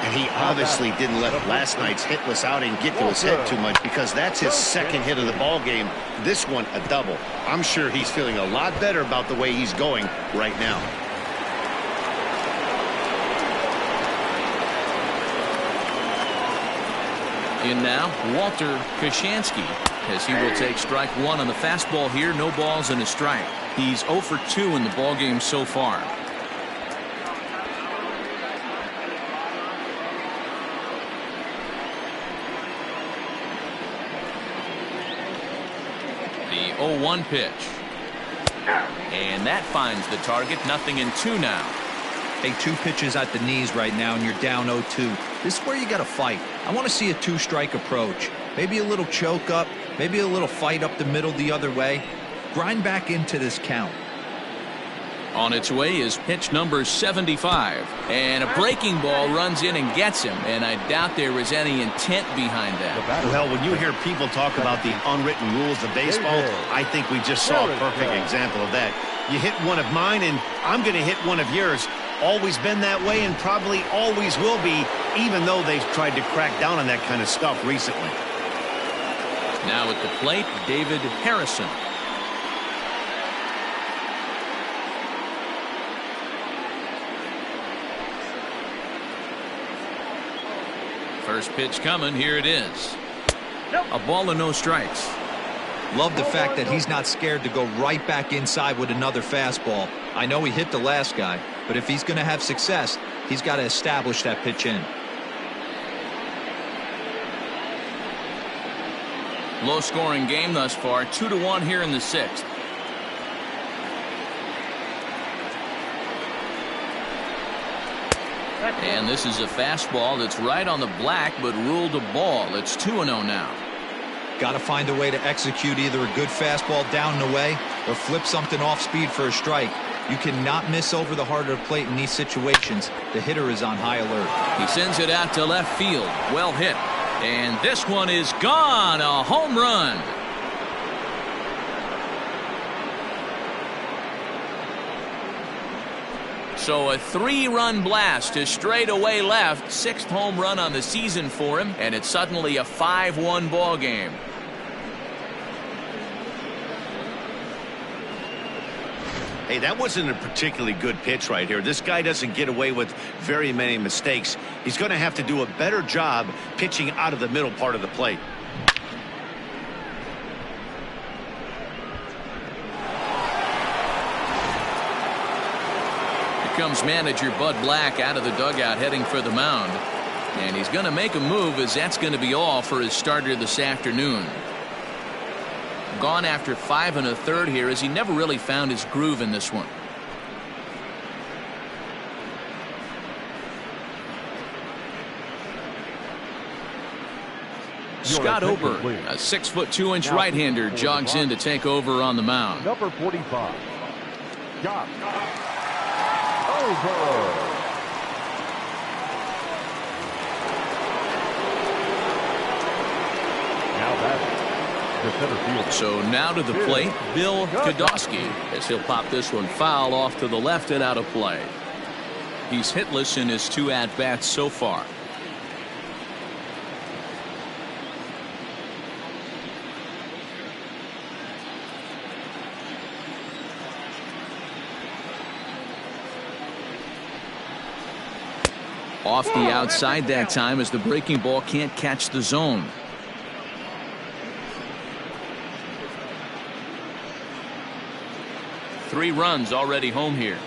And he obviously didn't let last night's hitless outing get to his head too much, because that's his 2nd hit of the ball game. This one a double. I'm sure he's feeling a lot better about the way he's going right now. In now, Walter Koshansky, as he will take strike 1 on the fastball here. No balls and a strike. He's 0 for 2 in the ballgame so far. The 0-1 pitch. And that finds the target. 0-2 now. Hey, 2 pitches at the knees right now, and you're down 0-2. This is where you got to fight. I want to see a 2-strike approach. Maybe a little choke up, maybe a little fight up the middle the other way. Grind back into this count. On its way is pitch number 75. And a breaking ball runs in and gets him. And I doubt there was any intent behind that. Well, when you hear people talk about the unwritten rules of baseball, I think we just saw a perfect example of that. You hit one of mine, and I'm going to hit one of yours. Always been that way and probably always will be, even though they've tried to crack down on that kind of stuff recently. Now at the plate, David Harrison. First pitch coming. Here it is. A ball and no strikes. Love the fact that he's not scared to go right back inside with another fastball. I know he hit the last guy, but if he's going to have success, he's got to establish that pitch in. Low scoring game thus far. 2-1 here in the 6th. And this is a fastball that's right on the black but ruled a ball. It's 2-0 now. Got to find a way to execute either a good fastball down and away or flip something off speed for a strike. You cannot miss over the heart of the plate in these situations. The hitter is on high alert. He sends it out to left field. Well hit. And this one is gone. A home run. So a 3-run blast to straightaway left. 6th home run on the season for him. And it's suddenly a 5-1 ball game. Hey, that wasn't a particularly good pitch right here. This guy doesn't get away with very many mistakes. He's going to have to do a better job pitching out of the middle part of the plate. Comes manager Bud Black out of the dugout heading for the mound, and he's going to make a move, as that's going to be all for his starter this afternoon. Gone after 5 1/3 here, as he never really found his groove in this one. Scott Ober, a 6'2" right-hander, jogs in to take over on the mound. Number 45, Scott Over. Now that's the center field. So now to the plate, Bill Kodosky, as he'll pop this one foul off to the left and out of play. He's hitless in his 2 at-bats so far. Off the outside that time, as the breaking ball can't catch the zone. Three runs already home here.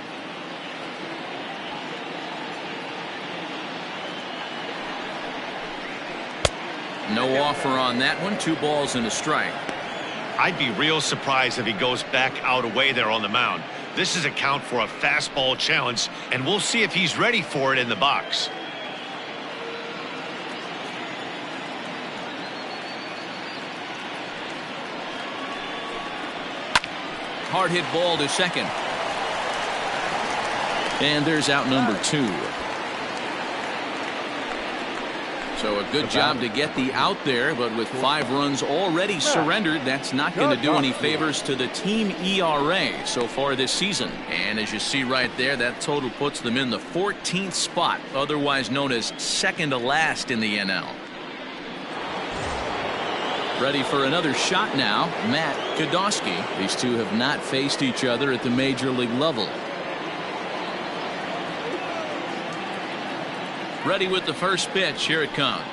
No offer on that one. 2 balls and a strike. I'd be real surprised if he goes back out away there on the mound. This is a count for a fastball challenge, and we'll see if he's ready for it in the box. Hard hit ball to second. And there's out number 2. So a good job to get the out there, but with 5 runs already surrendered, that's not going to do any favors to the team ERA so far this season. And as you see right there, that total puts them in the 14th spot, otherwise known as second to last in the NL. Ready for another shot now, Matt Kodosky. These two have not faced each other at the major league level. Ready with the first pitch. Here it comes.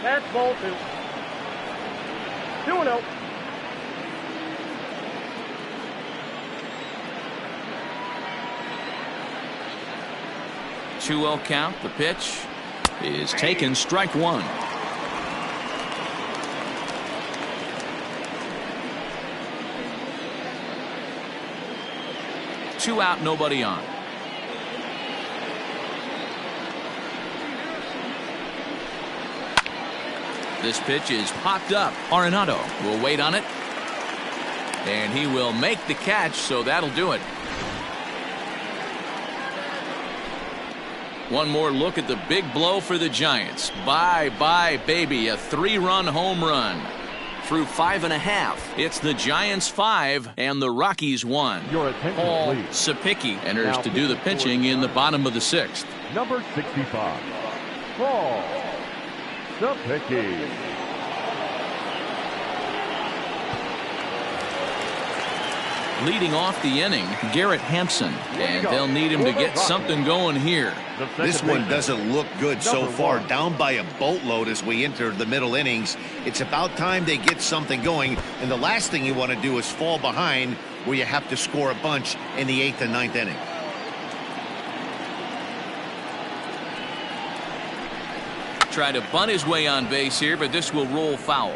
That's ball 2. 2-0. Two-0 count. The pitch is taken. Strike 1. 2 out, nobody on. This pitch is popped up. Arenado will wait on it. And he will make the catch, so that'll do it. One more look at the big blow for the Giants. Bye-bye, baby. A 3-run home run. Through 5.5, it's the Giants 5 and the Rockies 1. Your attention, Paul please. Sapicki enters Now to do the pitching in the bottom of the 6th. Number 65, Paul Sapicki. Leading off the inning, Garrett Hampson, and they'll need him to get something going here. This one doesn't look good so far. Down by a boatload as we enter the middle innings. It's about time they get something going, and the last thing you want to do is fall behind where you have to score a bunch in the 8th and 9th inning. Try to bunt his way on base here, but this will roll foul.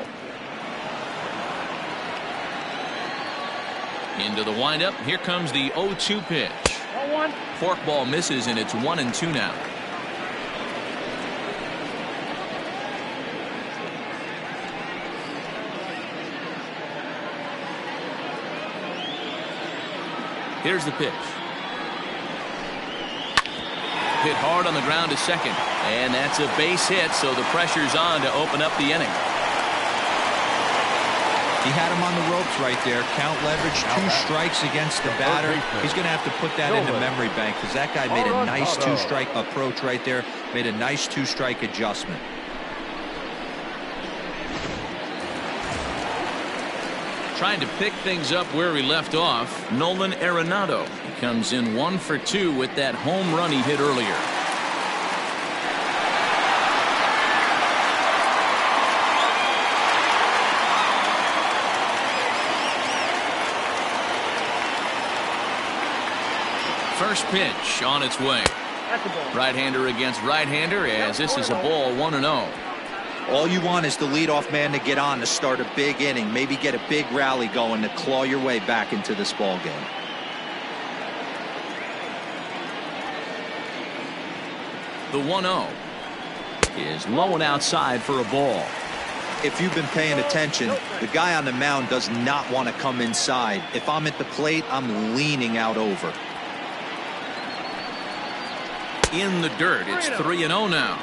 Into the windup. Here comes the 0-2 pitch. 0-1. Forkball misses, and it's 1-2 now. Here's the pitch. Hit hard on the ground to second. And that's a base hit, so the pressure's on to open up the inning. He had him on the ropes right there. Count leverage, 2 strikes against the batter. He's going to have to put that into memory bank because that guy made a nice 2-strike approach right there. Made a nice 2-strike adjustment. Trying to pick things up where he left off, Nolan Arenado. He comes in 1 for 2 with that home run he hit earlier. First pitch on its way. Right-hander against right-hander as this is a ball 1-0. All you want is the leadoff man to get on to start a big inning, maybe get a big rally going to claw your way back into this ball game. The 1-0 is low and outside for a ball. If you've been paying attention, the guy on the mound does not want to come inside. If I'm at the plate, I'm leaning out over. In the dirt, it's 3-0 now.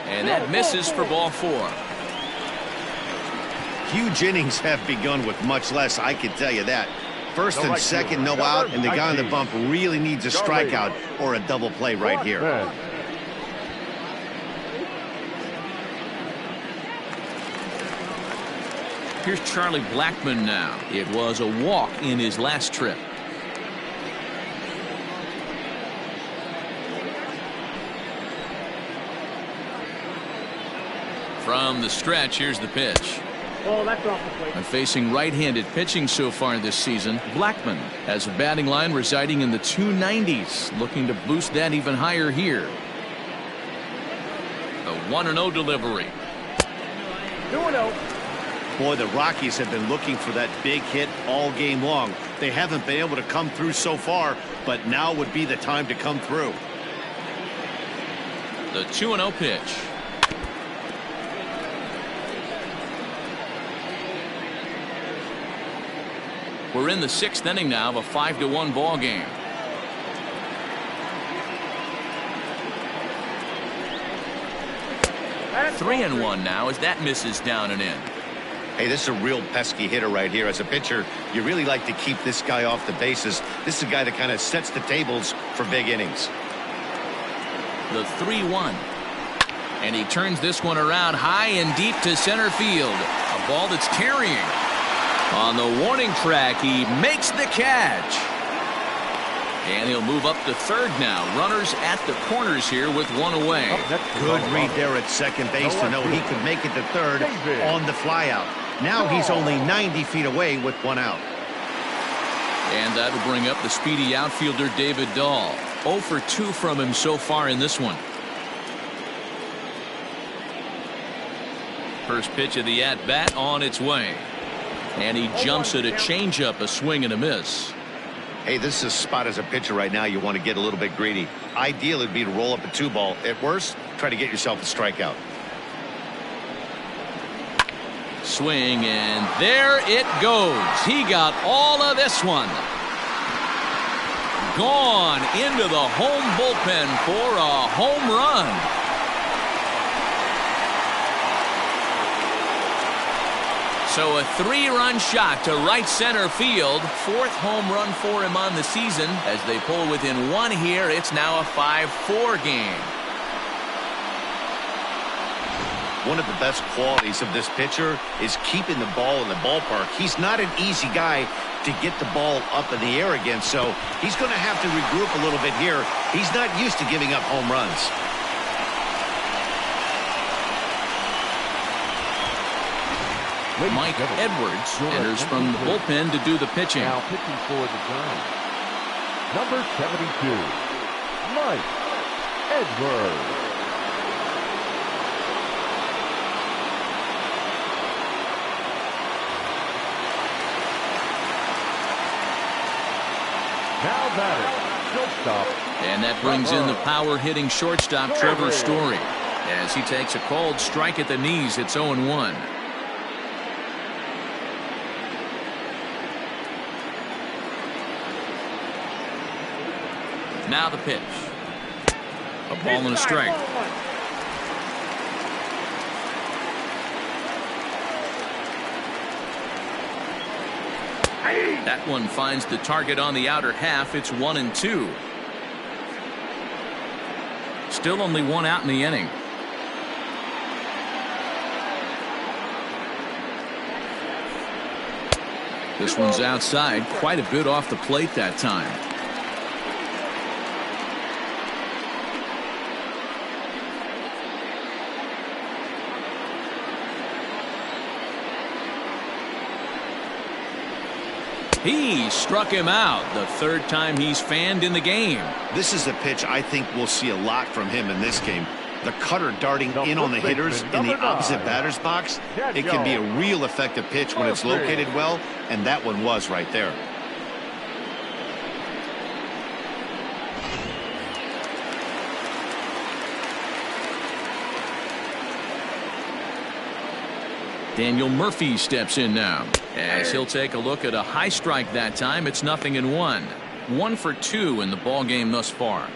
And that misses for ball 4. Huge innings have begun with much less, I can tell you that. First and second, no out, and the guy on the bump really needs a strikeout or a double play right here. Here's Charlie Blackmon now. It was a walk in his last trip. From the stretch, here's the pitch. Oh, that's off the plate. And facing right-handed pitching so far this season, Blackmon has a batting line residing in the 290s, looking to boost that even higher here. The 1-0 delivery. 2-0. Boy, the Rockies have been looking for that big hit all game long. They haven't been able to come through so far, but now would be the time to come through. The 2-0 pitch. We're in the 6th inning now of a 5-1 ball game. That's 3-1 now as that misses down and in. Hey, this is a real pesky hitter right here. As a pitcher, you really like to keep this guy off the bases. This is a guy that kind of sets the tables for big innings. The 3-1. And he turns this one around high and deep to center field. A ball that's carrying. On the warning track, he makes the catch. And he'll move up to third now. Runners at the corners here with one away. Good read there at second base to know he could make it to third on the flyout. Now he's only 90 feet away with 1 out. And that'll bring up the speedy outfielder David Dahl. 0 for 2 from him so far in this one. First pitch of the at-bat on its way. And he jumps at a changeup, a swing and a miss. Hey, this is a spot as a pitcher right now you want to get a little bit greedy. Ideal would be to roll up a 2-ball. At worst, try to get yourself a strikeout. Swing, and there it goes. He got all of this one. Gone into the home bullpen for a home run. So a 3-run shot to right center field. 4th home run for him on the season. As they pull within 1 here, it's now a 5-4 game. One of the best qualities of this pitcher is keeping the ball in the ballpark. He's not an easy guy to get the ball up in the air again, so he's going to have to regroup a little bit here. He's not used to giving up home runs. Mike Edwards enters from the bullpen to do the pitching. Now pitching for the Giants, number 72, Mike Edwards. Now batting, shortstop. And that brings in the power-hitting shortstop Trevor Story. As he takes a cold strike at the knees, it's 0-1. Now the pitch. A ball and a strike. That one finds the target on the outer half. It's 1-2. Still only 1 out in the inning. This one's outside, quite a bit off the plate that time. He struck him out, the 3rd time he's fanned in the game. This is a pitch I think we'll see a lot from him in this game. The cutter darting in on the hitters in the opposite batter's box. It can be a real effective pitch when it's located well, and that one was right there. Daniel Murphy steps in now, as he'll take a look at a high strike that time. It's 0-1. 1 for 2 in the ball game thus far.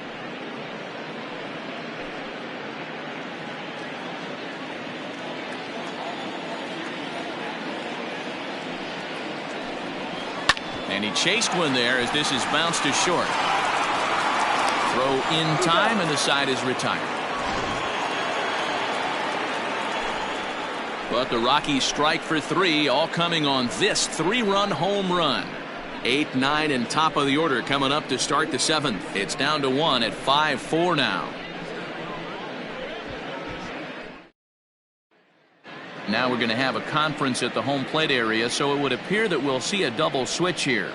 And he chased one there as this is bounced to short. Throw in time, and the side is retired. But the Rockies strike for 3, all coming on this 3-run home run. 8, 9, and top of the order coming up to start the 7th. It's down to 1 at 5-4 now. Now we're going to have a conference at the home plate area, so it would appear that we'll see a double switch here.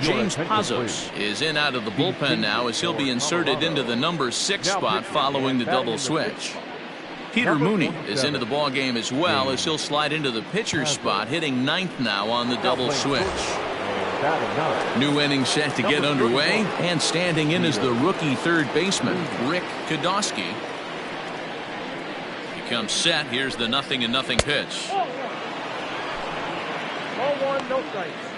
James Pazos is in out of the bullpen now, as he'll be inserted into the number 6 spot following the double switch. Peter Mooney is into the ball game as well, as he'll slide into the pitcher's spot, hitting 9th now on the double switch. New inning set to get underway, and standing in is the rookie 3rd baseman Rick Kodosky. He comes set. Here's the 0-0 pitch. 0-1, no strikes.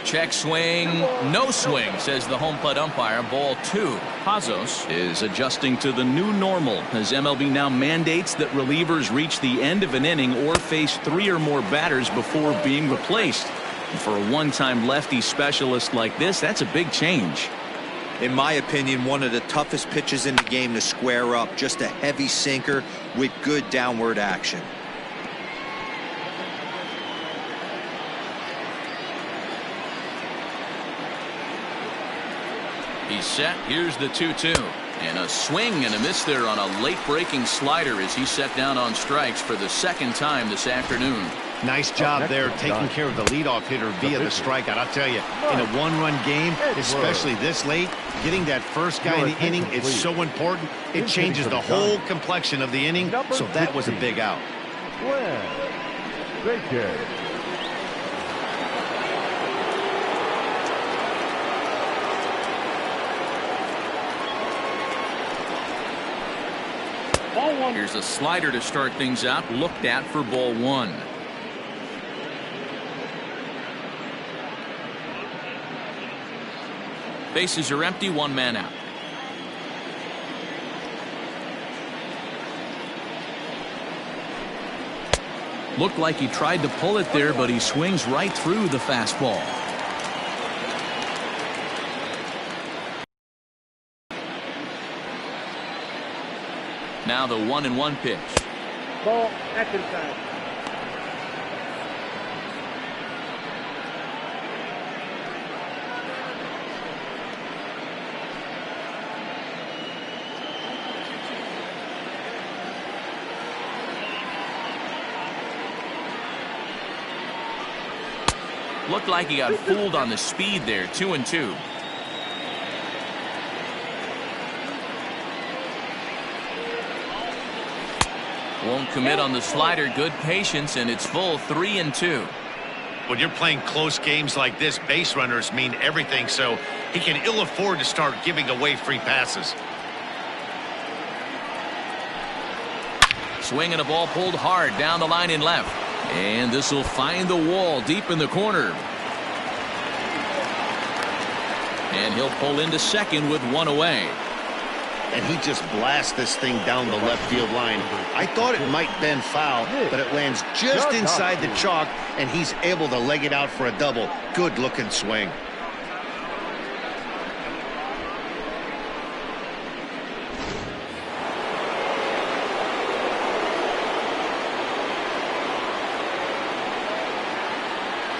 Check swing, no swing, says the home plate umpire. Ball 2. Pazos is adjusting to the new normal, as MLB now mandates that relievers reach the end of an inning or face 3 or more batters before being replaced. And for a one-time lefty specialist like this, that's a big change. In my opinion, one of the toughest pitches in the game to square up. Just a heavy sinker with good downward action. He's set. Here's the 2-2. And a swing and a miss there on a late breaking slider as he's set down on strikes for the second time this afternoon. Nice job there taking care of the leadoff hitter via the strikeout. I'll tell you, in a one-run game, especially this late, getting that first guy in the inning is so important. It changes the whole complexion of the inning, so that was a big out. Here's a slider to start things out, looked at for ball one. Bases are empty, one man out. Looked like he tried to pull it there, but he swings right through the fastball. Now the 1-1 pitch. Ball, that's inside. Looked like he got fooled on the speed there. 2-2. Won't commit on the slider. Good patience, and it's full. 3-2. When you're playing close games like this, base runners mean everything, so he can ill afford to start giving away free passes. Swing and a ball pulled hard down the line in left. And this will find the wall deep in the corner. And he'll pull into second with one away. And he just blasts this thing down the left field line. I thought it might bend foul, but it lands just inside the chalk, and he's able to leg it out for a double. Good looking swing.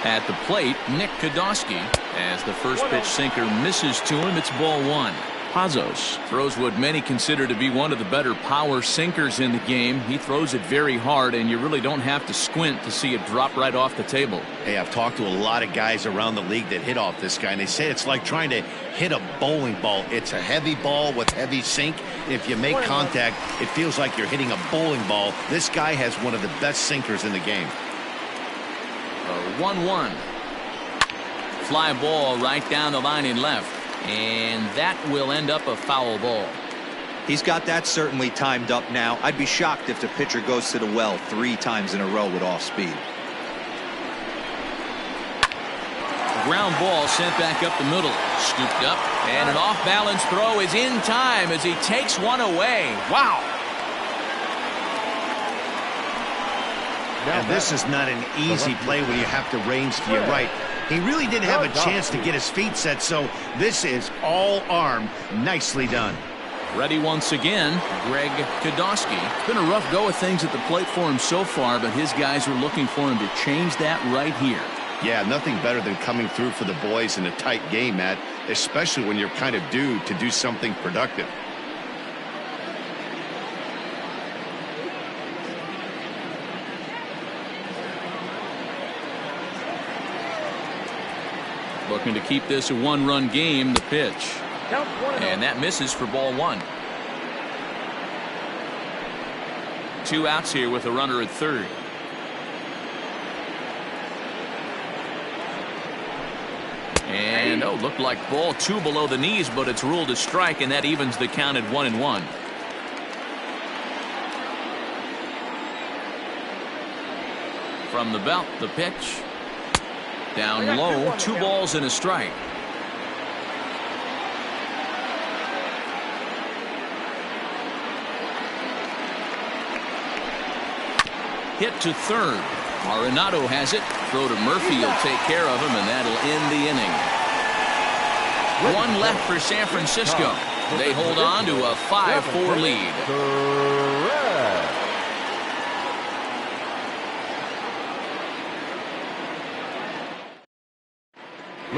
At the plate, Nick Kodosky, as the first pitch sinker misses to him. It's ball one. Pazos throws what many consider to be one of the better power sinkers in the game. He throws it very hard, and you really don't have to squint to see it drop right off the table. Hey, I've talked to a lot of guys around the league that hit off this guy, and they say it's like trying to hit a bowling ball. It's a heavy ball with heavy sink. If you make contact, it feels like you're hitting a bowling ball. This guy has one of the best sinkers in the game. 1-1. Fly ball right down the line in left. And that will end up a foul ball. He's got that certainly timed up now. I'd be shocked if the pitcher goes to the well 3 times in a row with off speed. Ground ball sent back up the middle. Scooped up. And an off-balance throw is in time as he takes one away. Wow. And this is not an easy play when you have to range to your right. He really didn't have a chance to get his feet set, so this is all arm. Nicely done. Ready once again, Greg Kodosky. It's been a rough go of things at the plate for him so far, but his guys are looking for him to change that right here. Yeah, nothing better than coming through for the boys in a tight game, Matt, especially when you're kind of due to do something productive. Looking to keep this a one-run game. The pitch. And that misses for ball one. 2 outs here with a runner at third. And looked like ball 2 below the knees, but it's ruled a strike, and that evens the count at 1-1. From the belt, the pitch. Down low, 2 balls and a strike. Hit to third. Arenado has it. Throw to Murphy will take care of him, and that'll end the inning. One left for San Francisco. They hold on to a 5-4 lead.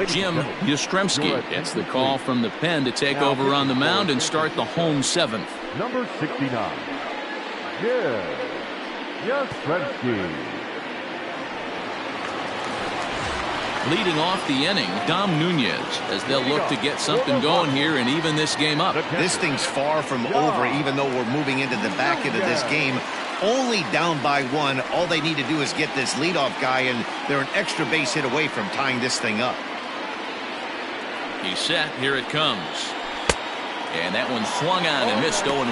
Jim Yastrzemski gets the call from the pen to take over on the mound and start the home seventh. Number 69, Jim Yastrzemski. Leading off the inning, Dom Nunez, as they'll look to get something going here and even this game up. This thing's far from over, even though we're moving into the back end of this game. Only down by one. All they need to do is get this leadoff guy, and they're an extra base hit away from tying this thing up. He's set. Here it comes. And that one swung on and missed 0-1.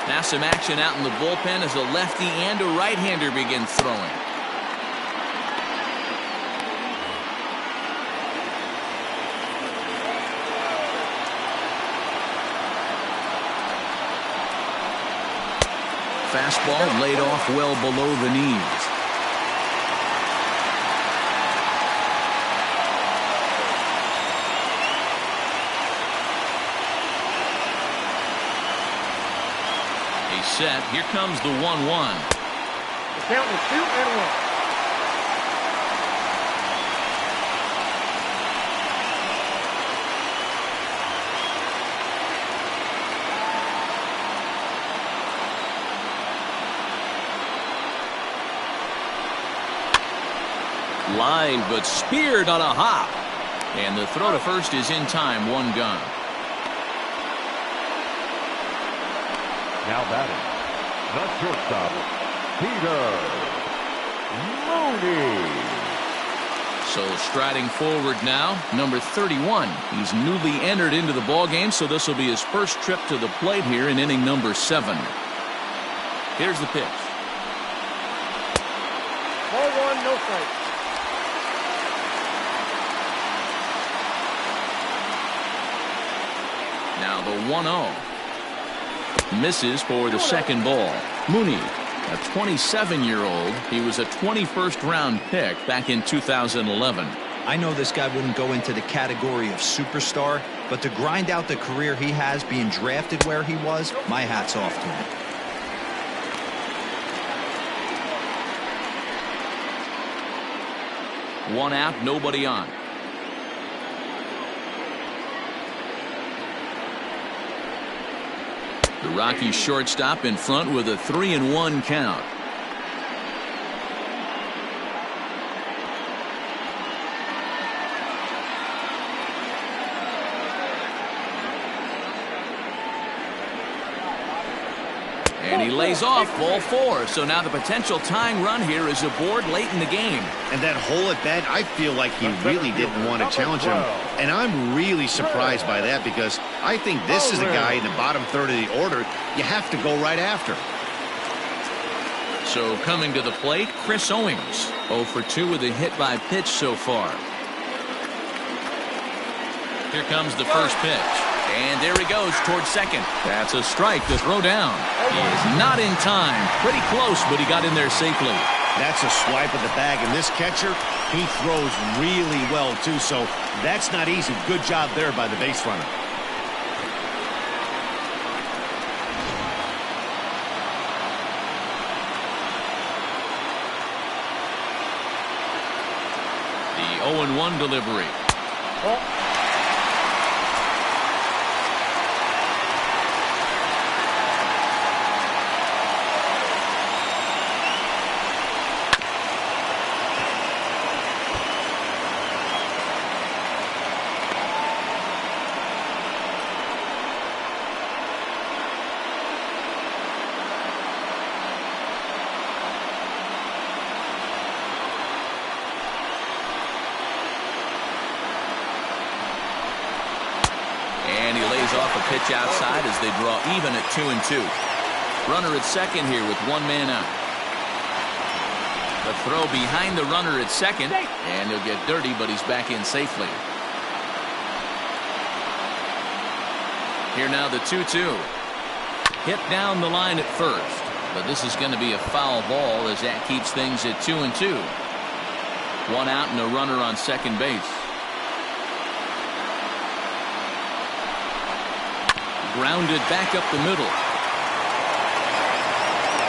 Now some action out in the bullpen as a lefty and a right-hander begin throwing. Fastball laid off well below the knees. He's set. Here comes the 1-1. The count is 2-1. Line, but speared on a hop. And the throw to first is in time. One gone. Now batting, the shortstop, Peter Mooney. So striding forward now, number 31. He's newly entered into the ballgame, so this will be his first trip to the plate here in inning number 7. Here's the pitch. Ball one, no strike. Now the 1-0. Misses for the second ball. Mooney, a 27-year-old. He was a 21st round pick back in 2011. I know this guy wouldn't go into the category of superstar, but to grind out the career he has being drafted where he was, my hat's off to him. One out, nobody on. The Rockies shortstop in front with a 3-1 count. And he lays off ball 4. So now the potential tying run here is aboard late in the game. And that hole at bat, I feel like he really didn't want to challenge him. And I'm really surprised by that, because I think this is a guy in the bottom third of the order you have to go right after. So coming to the plate, Chris Owings. 0 for 2 with a hit by pitch so far. Here comes the first pitch. And there he goes towards second. That's a strike to throw down. He is not in time. Pretty close, but he got in there safely. That's a swipe of the bag, and this catcher, he throws really well too, so that's not easy. Good job there by the base runner. The 0-1 delivery. Off a pitch outside as they draw even at 2-2. Runner at second here with one man out. The throw behind the runner at second, and he'll get dirty, but he's back in safely. Here now the 2-2. Hit down the line at first, but this is going to be a foul ball as that keeps things at 2-2. One out and a runner on second base. Grounded back up the middle.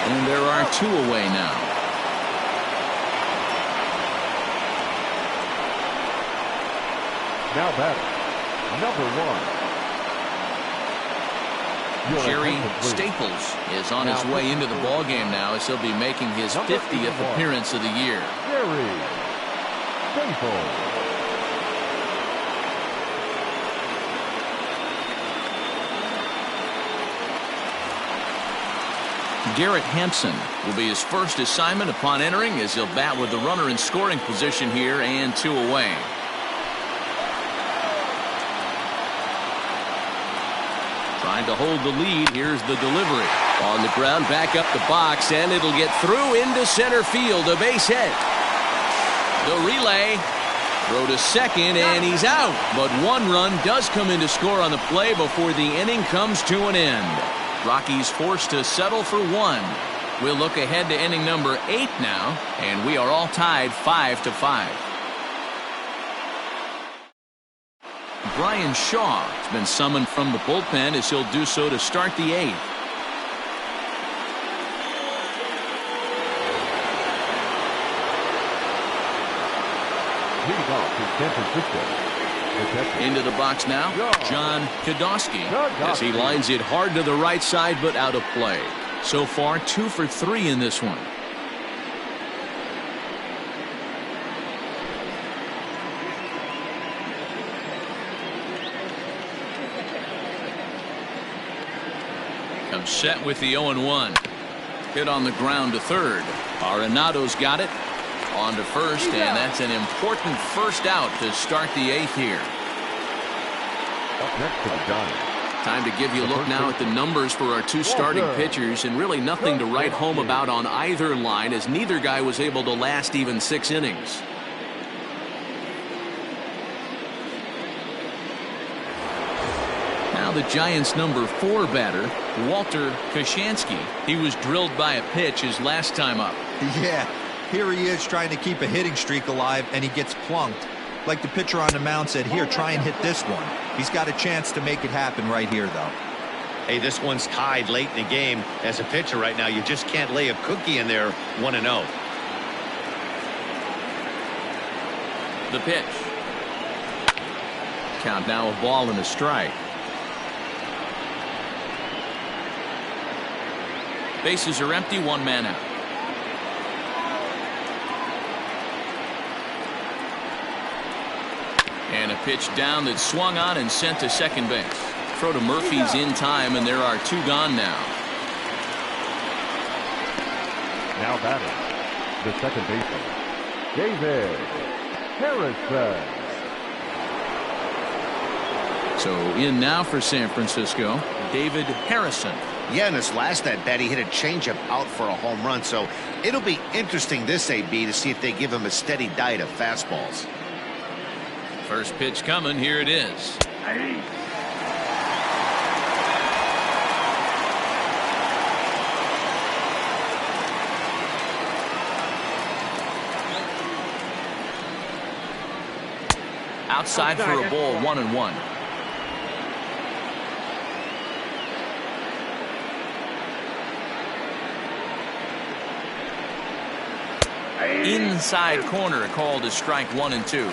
And there are 2 away now. Now batting, number 1. Jerry Staples is on his way into the ballgame now as he'll be making his 50th appearance of the year. Jerry Staples. Garrett Hampson will be his first assignment upon entering as he'll bat with the runner in scoring position here and 2 away. Trying to hold the lead. Here's the delivery. On the ground, back up the box, and it'll get through into center field. A base hit. The relay. Throw to second, and he's out. But 1 run does come in to score on the play before the inning comes to an end. Rockies forced to settle for 1. We'll look ahead to inning number 8 now, and we are all tied 5-5. Brian Shaw has been summoned from the bullpen as he'll do so to start the 8th. Leads off to San Francisco. Into the box now, John Kodosky, as he lines it hard to the right side but out of play. So far 2 for 3 in this one. Comes set with the 0-1. Hit on the ground to third. Arenado's got it. On to first, and that's an important first out to start the 8th here. Up next to the Giants. Time to give you a look now at the numbers for our 2 starting pitchers, and really nothing to write home about on either line as neither guy was able to last even 6 innings. Now the Giants' number 4 batter, Walter Kashansky. He was drilled by a pitch his last time up. Yeah. Here he is trying to keep a hitting streak alive, and he gets plunked. Like the pitcher on the mound said, here, try and hit this one. He's got a chance to make it happen right here, though. Hey, this one's tied late in the game. As a pitcher right now, you just can't lay a cookie in there 1-0. The pitch. Count now, a ball and a strike. Bases are empty, 1 man out. And a pitch down that swung on and sent to second base. Throw to Murphy's in time, and there are 2 gone now. Now batting, the second baseman, David Harrison. So in now for San Francisco, David Harrison. Yeah, in his last at bat, he hit a changeup out for a home run. So it'll be interesting this AB to see if they give him a steady diet of fastballs. First pitch coming. Here it is. Outside for a ball, 1-1. Inside corner, called as strike 1 and 2.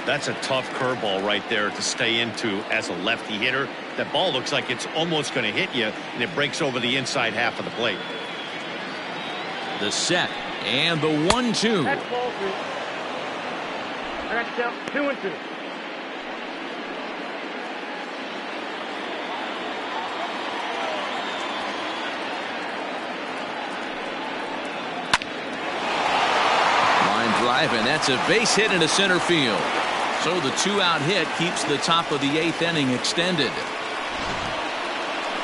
That's a tough curveball right there to stay into as a lefty hitter. That ball looks like it's almost going to hit you, and it breaks over the inside half of the plate. The set and the 1-2. That's ball 2. I got to count 2 and 2. Line drive, and that's a base hit into center field. So the 2-out hit keeps the top of the 8th inning extended.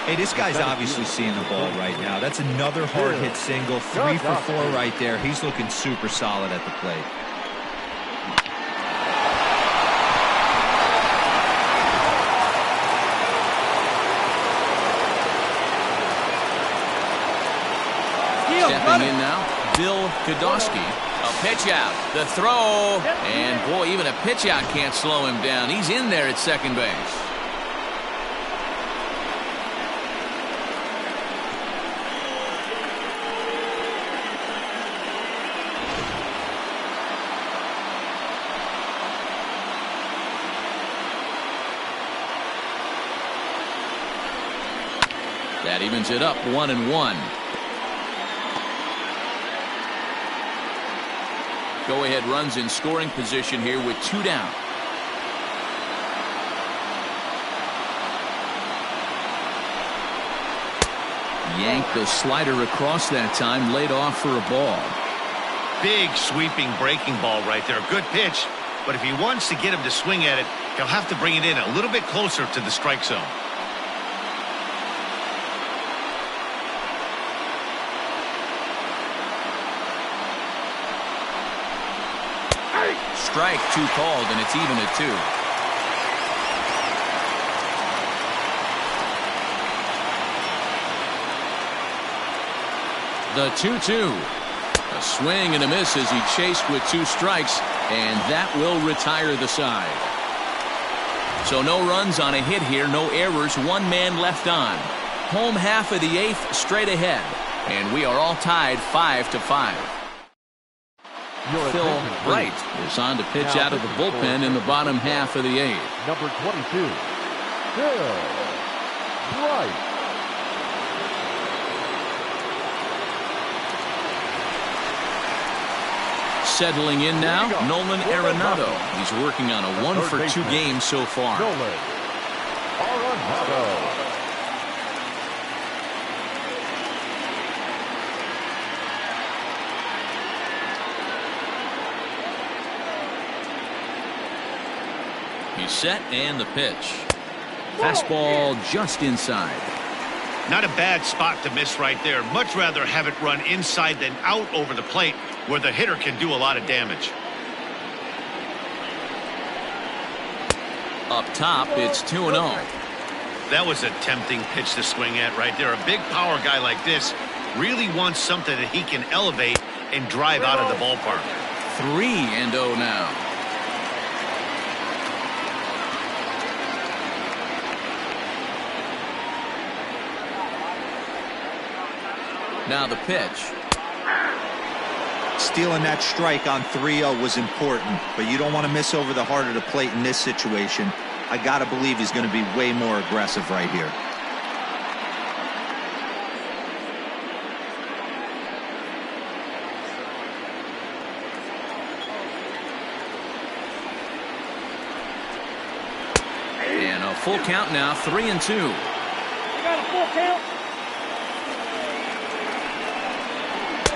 Hey, this guy's obviously seeing the ball right now. That's another hard hit single. 3 for 4 right there. He's looking super solid at the plate. Stepping in now, Bill Kodosky. A pitch out, the throw, and boy, even a pitch out can't slow him down. He's in there at second base. That evens it up 1-1. Go-ahead runs in scoring position here with 2 down. Yanked the slider across that time, laid off for a ball. Big sweeping breaking ball right there. Good pitch, but if he wants to get him to swing at it, he'll have to bring it in a little bit closer to the strike zone. Strike 2 called, and it's even at 2. The 2-2. A swing and a miss as he chased with 2 strikes, and that will retire the side. So no runs on a hit here, no errors, 1 man left on. Home half of the 8th straight ahead, and we are all tied 5-5. Phil Wright is on to pitch out of the bullpen in the bottom half of the 8th. Number 22, Phil Wright. Settling in now, Nolan Arenado. He's working on a 1-for-2 game so far. Nolan Arenado. He's set, and the pitch. Fastball just inside. Not a bad spot to miss right there. Much rather have it run inside than out over the plate, where the hitter can do a lot of damage. Up top, it's 2-0. That was a tempting pitch to swing at right there. A big power guy like this really wants something that he can elevate and drive out of the ballpark. 3-0 now. Now the pitch. Stealing that strike on 3-0 was important, but you don't want to miss over the heart of the plate in this situation. I got to believe he's going to be way more aggressive right here. And a full count now, 3-2. You got a full count.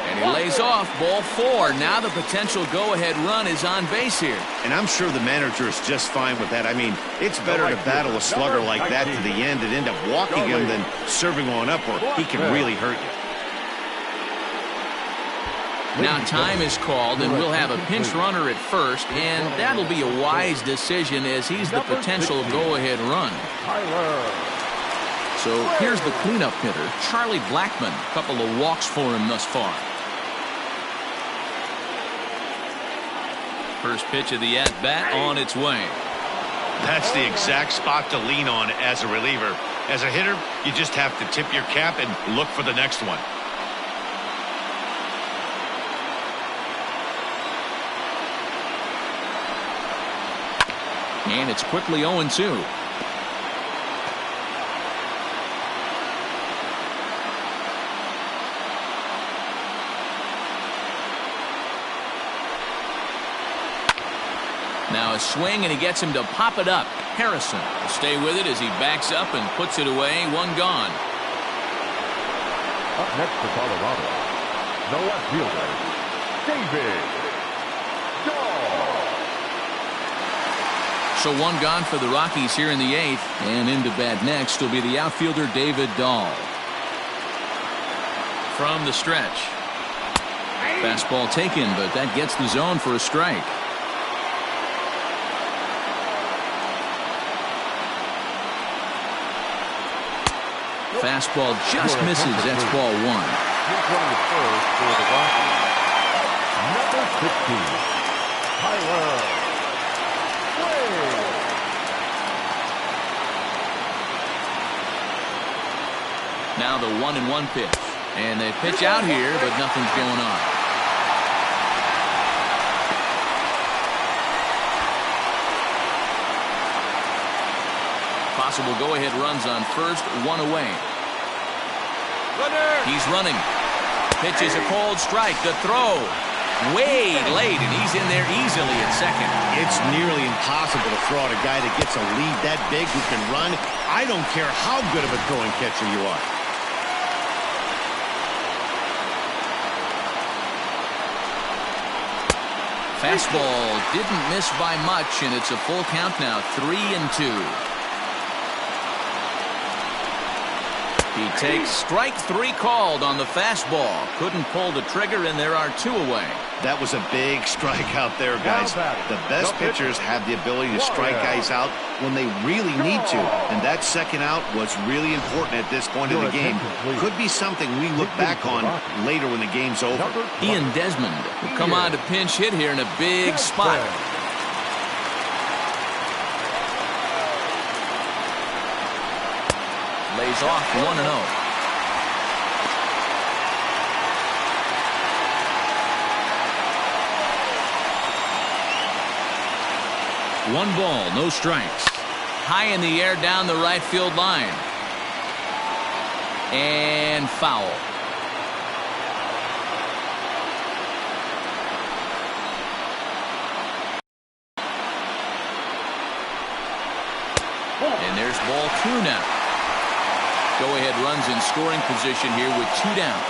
And he lays off, ball 4. Now the potential go-ahead run is on base here. And I'm sure the manager is just fine with that. I mean, it's better to battle a slugger like that to the end and end up walking him than serving one up where he can really hurt you. Now time is called, and we'll have a pinch runner at first, and that'll be a wise decision as he's the potential go-ahead run. So here's the cleanup hitter, Charlie Blackmon. A couple of walks for him thus far. First pitch of the at-bat on its way. That's the exact spot to lean on as a reliever. As a hitter, you just have to tip your cap and look for the next one. And it's quickly 0-2. Now a swing, and he gets him to pop it up. Harrison will stay with it as he backs up and puts it away. 1 gone. Up next for Colorado, the left fielder, David Dahl. So 1 gone for the Rockies here in the 8th. And into bat next will be the outfielder David Dahl. From the stretch. Fastball taken, but that gets the zone for a strike. Fastball just misses. That's ball 1. He's running first for the Rockies. Number 15, Tyler Wade. Now the 1-1 pitch. And they pitch out here, but nothing's going on. Possible go-ahead runs on first, 1 away. He's running. Pitches a cold strike. The throw. Way late, and he's in there easily at second. It's nearly impossible to throw out a guy that gets a lead that big who can run. I don't care how good of a throwing catcher you are. Fastball didn't miss by much, and it's a full count now, 3-2. He takes strike 3 called on the fastball. Couldn't pull the trigger, and there are 2 away. That was a big strike out there, guys. The best pitchers have the ability to strike guys out when they really need to, and that second out was really important at this point of the game. Could be something we look back on later when the game's over. Ian Desmond will come on to pinch hit here in a big spot. Lays off 1-0. One ball, no strikes. High in the air down the right field line. And foul. And there's ball 2 now. Go-ahead runs in scoring position here with 2 down.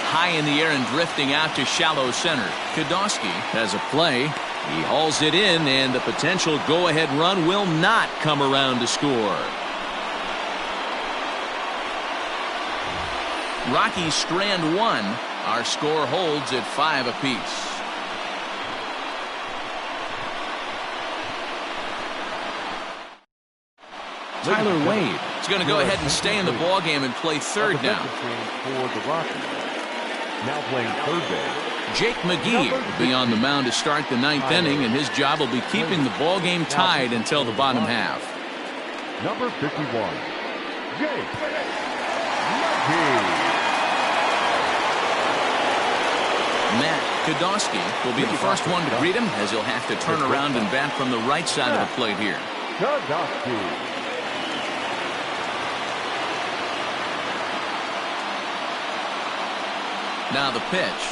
High in the air and drifting out to shallow center. Kodosky has a play. He hauls it in, and the potential go-ahead run will not come around to score. Rockies strand 1. Our score holds at 5 apiece. Tyler Wade is going to go ahead and stay in the ball game and play third now. For the Rockies. Now playing third base. Jake McGee will be on the mound to start the 9th inning, and his job will be keeping the ball game tied until the bottom half. Number 51, Jake McGee. Matt Kodosky will be the first one to greet him, as he'll have to turn around and bat from the right side of the plate here. Kodosky. Now the pitch.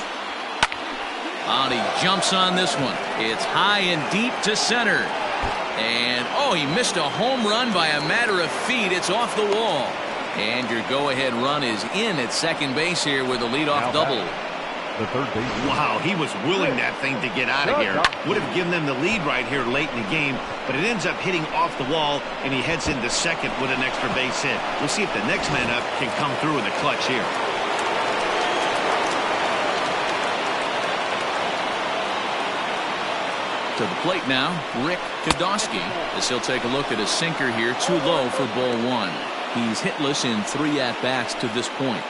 And he jumps on this one. It's high and deep to center. And, oh, he missed a home run by a matter of feet. It's off the wall. And your go-ahead run is in at second base here with a leadoff double. The third base. Wow, he was willing that thing to get out of here. Would have given them the lead right here late in the game, but it ends up hitting off the wall, and he heads into second with an extra base hit. We'll see if the next man up can come through in the clutch here. To the plate now, Rick Kodosky, as he'll take a look at a sinker here, too low for ball 1. He's hitless in 3 at-bats to this point.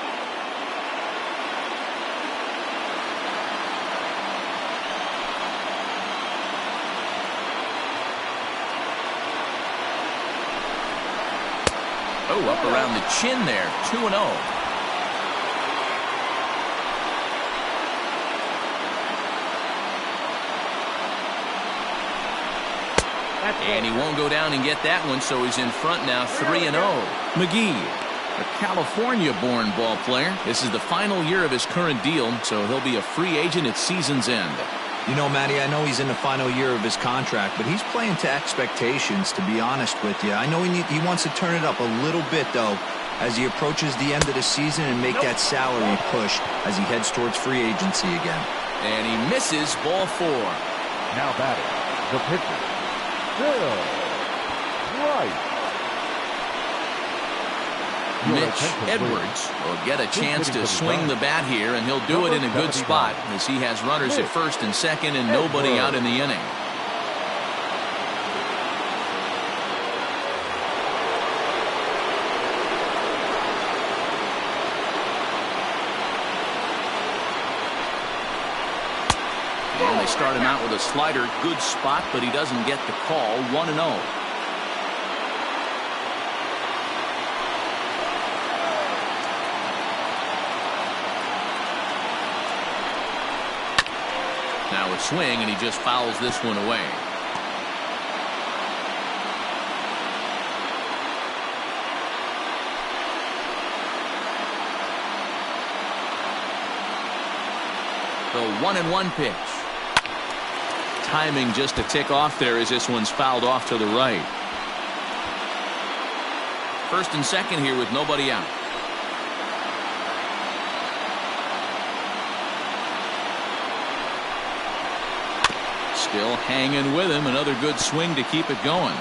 Oh, up around the chin there, 2-0. And he won't go down and get that one, so he's in front now, 3-0. McGee, a California-born ball player. This is the final year of his current deal, so he'll be a free agent at season's end. You know, Matty, I know he's in the final year of his contract, but he's playing to expectations, to be honest with you. I know he wants to turn it up a little bit, though, as he approaches the end of the season and make that salary push as he heads towards free agency again. And he misses ball 4. Now batting, the pitcher. Right. Mitch Edwards will get a chance to swing the bat here, and he'll do it in a good spot as he has runners at first and second and nobody out in the inning. And they start him out with a slider, good spot, but he doesn't get the call. 1-0. Now a swing, and he just fouls this one away. The 1-1 pitch. Timing just a tick off there as this one's fouled off to the right. First and second here with nobody out. Still hanging with him. Another good swing to keep it going.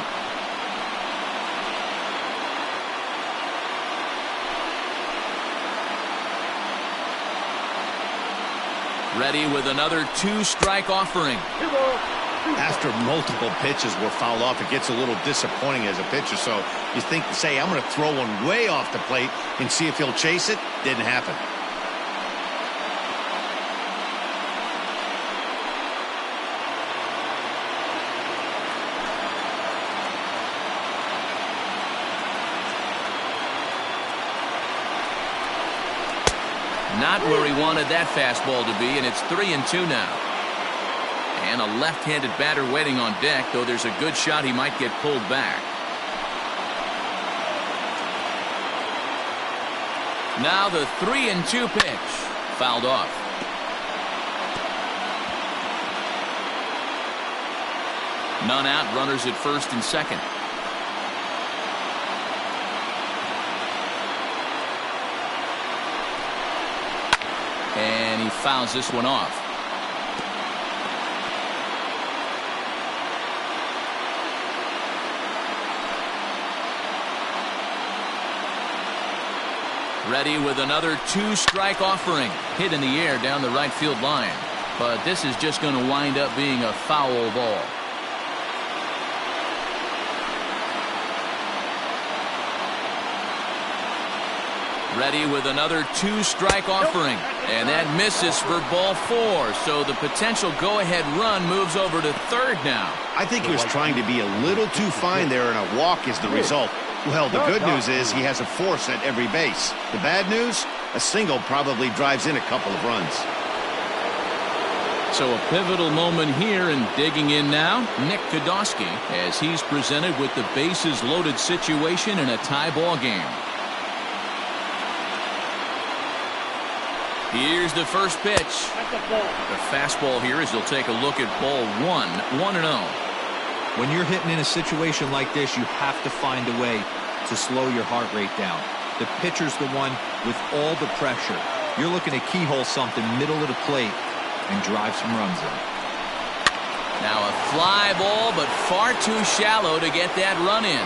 Ready with another 2-strike offering. After multiple pitches were fouled off, it gets a little disappointing as a pitcher. So you think to say, I'm going to throw one way off the plate and see if he'll chase it. Didn't happen. Not where he wanted that fastball to be, and it's 3-2 now. And a left-handed batter waiting on deck, though there's a good shot he might get pulled back. Now the 3-2 pitch. Fouled off. None out, runners at first and second. And he fouls this one off. Ready with another 2-strike offering. Hit in the air down the right field line. But this is just going to wind up being a foul ball. Ready with another 2-strike offering. And that misses for ball 4. So the potential go-ahead run moves over to third now. I think he was trying to be a little too fine there, and a walk is the result. Well, the good news is he has a force at every base. The bad news? A single probably drives in a couple of runs. So a pivotal moment here, and digging in now, Nick Kodosky, as he's presented with the bases loaded situation in a tie ball game. Here's the first pitch. The fastball here as he'll take a look at ball 1-0. When you're hitting in a situation like this, you have to find a way to slow your heart rate down. The pitcher's the one with all the pressure. You're looking to keyhole something middle of the plate and drive some runs in. Now a fly ball, but far too shallow to get that run in.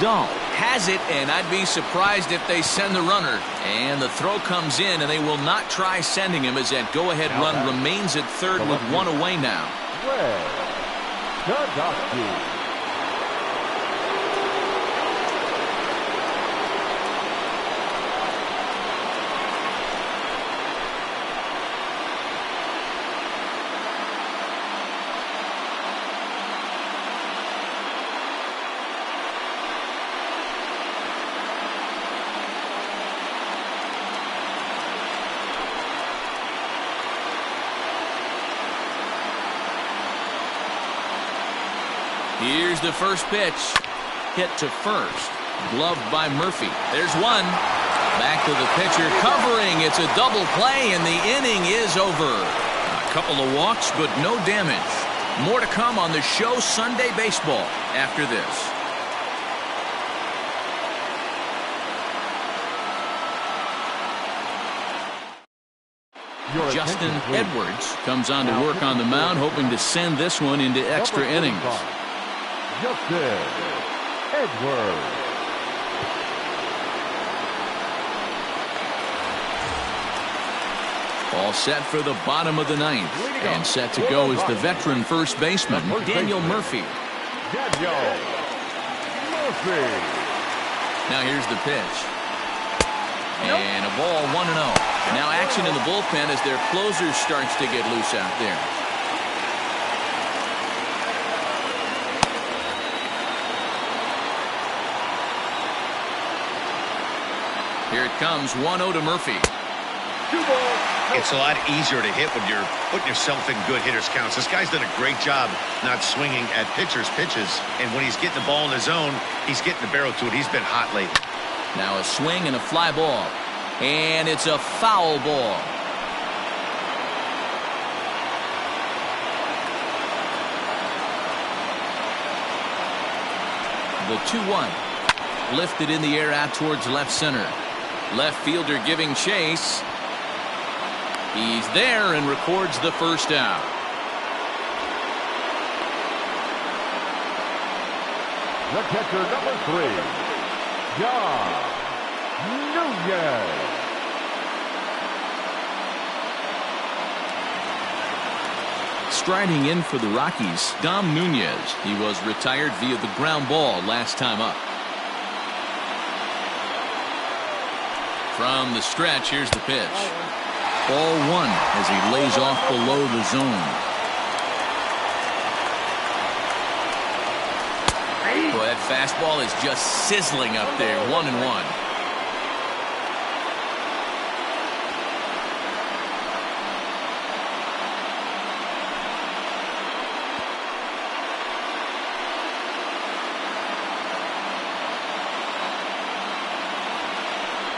Dahl has it, and I'd be surprised if they send the runner. And the throw comes in, and they will not try sending him as that go-ahead run remains at third with one away now. Here's the first pitch. Hit to first. Gloved by Murphy. There's one. Back to the pitcher. Covering. It's a double play, and the inning is over. A couple of walks, but no damage. More to come on the show Sunday Baseball after this. Justin Edwards comes on to work on the mound, hoping to send this one into extra innings. Justin Edwards. All set for the bottom of the ninth. And set to go is the veteran first baseman, Daniel Murphy. Daniel Murphy. Now here's the pitch. And a ball 1-0. Now action in the bullpen as their closer starts to get loose out there. Here it comes, 1-0 to Murphy. It's a lot easier to hit when you're putting yourself in good hitters' counts. This guy's done a great job not swinging at pitchers' pitches. And when he's getting the ball in the zone, he's getting the barrel to it. He's been hot lately. Now a swing and a fly ball. And it's a foul ball. The 2-1. Lifted in the air out towards left center. Left fielder giving chase. He's there and records the first out. The catcher, number 3, John Nunez. Striding in for the Rockies, Dom Nunez. He was retired via the ground ball last time up. From the stretch, here's the pitch. Ball 1 as he lays off below the zone. Boy, that fastball is just sizzling up there. 1-1.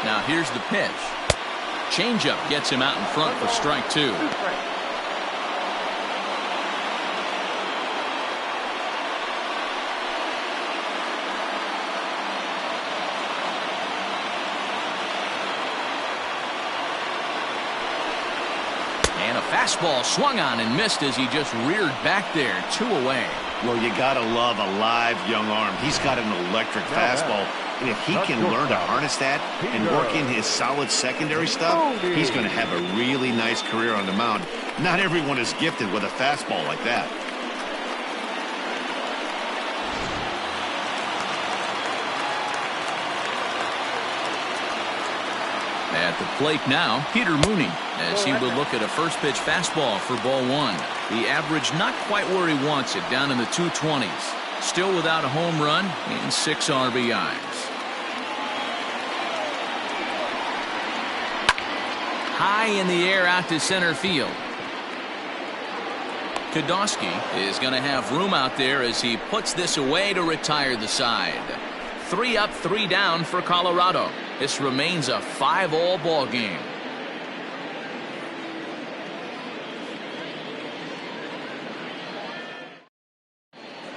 Now here's the pitch. Changeup gets him out in front for strike 2. And a fastball swung on and missed as he just reared back there. 2 away. Well, you got to love a live young arm. He's got an electric fastball. And if he can learn to harness that and work in his solid secondary stuff, he's going to have a really nice career on the mound. Not everyone is gifted with a fastball like that. At the plate now, Peter Mooney, as he will look at a first pitch fastball for ball 1. The average not quite where he wants it, down in the 220s. Still without a home run and 6 RBIs. High in the air out to center field. Kodosky is going to have room out there as he puts this away to retire the side. 3 up, 3 down for Colorado. This remains a 5-all ball game.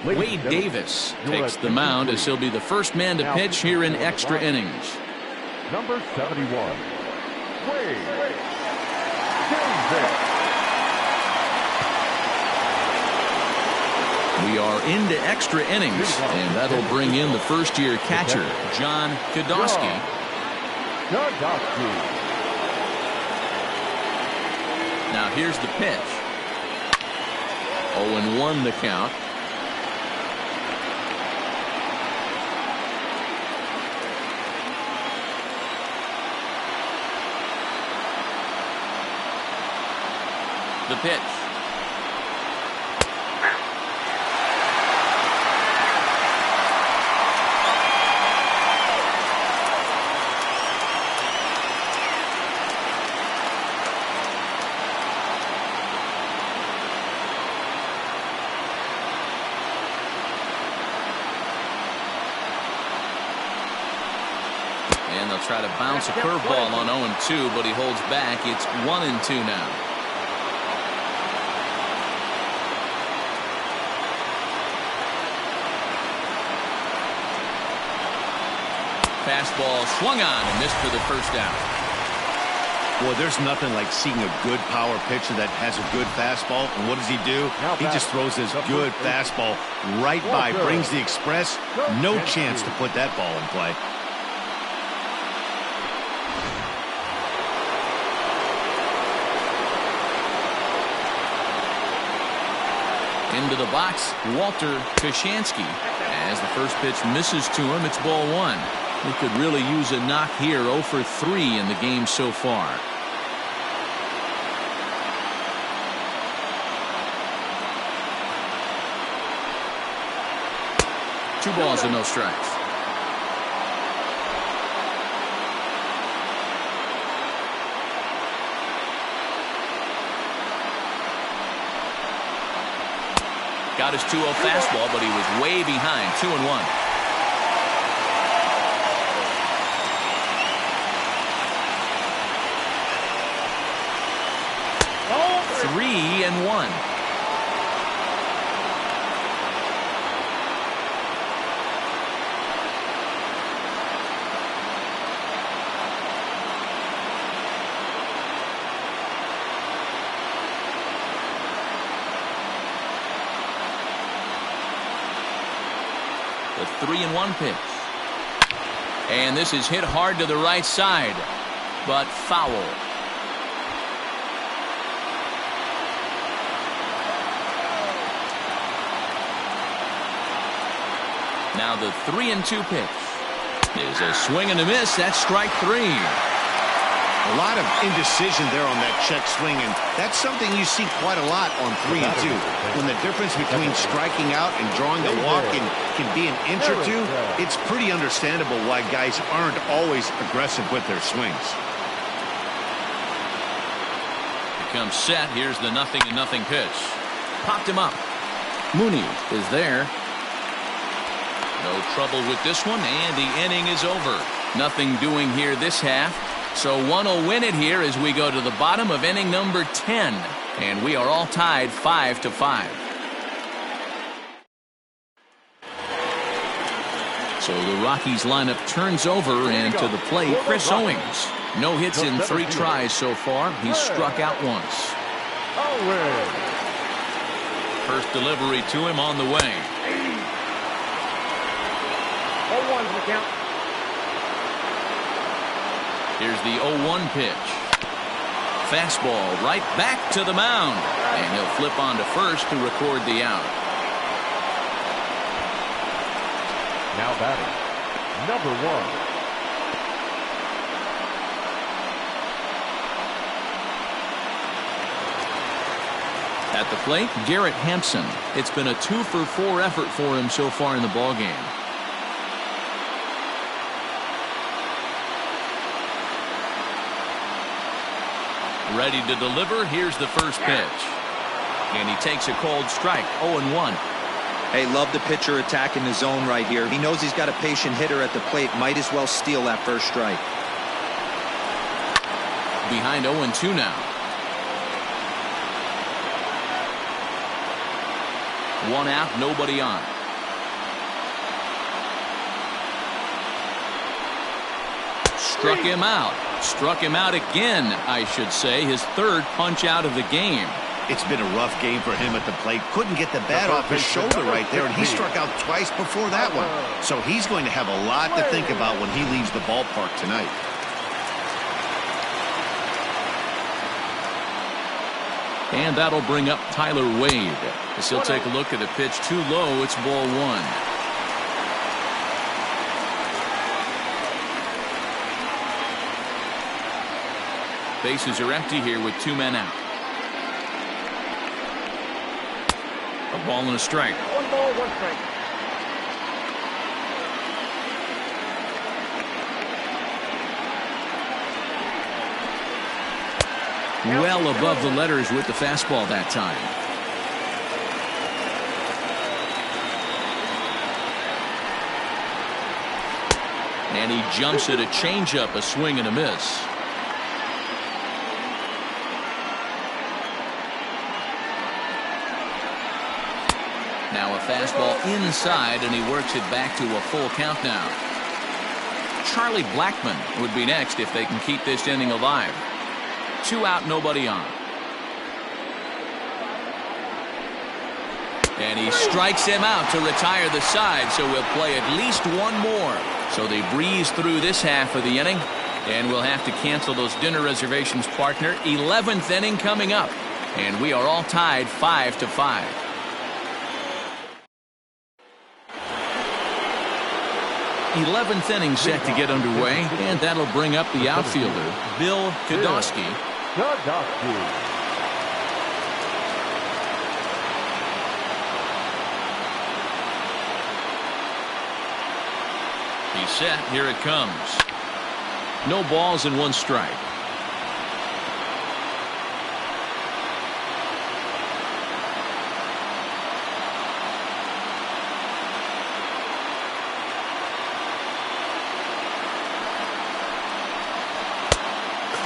Wade Davis takes the mound as he'll be the first man to pitch here in extra innings. Number 71, Wade Davis. We are into extra innings, and that'll bring in the first-year catcher, John Kodosky. Now here's the pitch. 0-1 the count. The pitch. And they'll try to bounce a curveball on 0-2, but he holds back. It's 1-2 now. Fastball swung on and missed for the first out. Boy, there's nothing like seeing a good power pitcher that has a good fastball. And what does he do? He just throws his good fastball right by, brings the express. No chance to put that ball in play. Into the box, Walter Kashansky. As the first pitch misses to him, it's ball 1. He could really use a knock here. 0 for 3 in the game so far. Two balls and no strikes. Got his 2-0 fastball, but he was way behind. 2-1. Three and 1. 3-1 pitch. And this is hit hard to the right side, but foul. Now the 3-2 pitch is a swing and a miss. That's strike 3. A lot of indecision there on that check swing, and that's something you see quite a lot on 3-2. When the difference between striking out and drawing a walk can be an inch or two, it's pretty understandable why guys aren't always aggressive with their swings. Becomes set. Here's the 0-0 pitch. Popped him up. Mooney is there. No trouble with this one, and the inning is over. Nothing doing here this half. So one will win it here as we go to the bottom of inning number 10. And we are all tied 5-5. So the Rockies lineup turns over, and to the plate, Chris Owings. No hits in 3 tries so far. He's struck out once. First delivery to him on the way. 0-1's the count. Here's the 0-1 pitch. Fastball right back to the mound. And he'll flip on to first to record the out. Now batting, number 1. At the plate, Garrett Hampson. It's been a 2-for-4 effort for him so far in the ballgame. Ready to deliver. Here's the first pitch. And he takes a cold strike. 0-1. Hey, love the pitcher attacking the zone right here. He knows he's got a patient hitter at the plate. Might as well steal that first strike. Behind 0-2 now. 1 out, nobody on. Struck him out. Struck him out again, I should say. His 3rd punch out of the game. It's been a rough game for him at the plate. Couldn't get the bat off his shoulder right there, and he struck out twice before that one. So he's going to have a lot to think about when he leaves the ballpark tonight. And that'll bring up Tyler Wade. As he'll take a look at a pitch too low. It's ball 1. Bases are empty here with 2 men out. A ball and a strike. 1 ball, 1 strike. Well above the letters with the fastball that time. And he jumps at a changeup, a swing and a miss. Now a fastball inside, and he works it back to a full count now. Charlie Blackmon would be next if they can keep this inning alive. 2 out, nobody on. And he strikes him out to retire the side, so we'll play at least 1 more. So they breeze through this half of the inning, and we'll have to cancel those dinner reservations, partner. 11th inning coming up, and we are all tied 5-5. Eleventh inning set to get underway, and that'll bring up the outfielder, Bill Kodosky. He's set. Here it comes. No balls and 1 strike.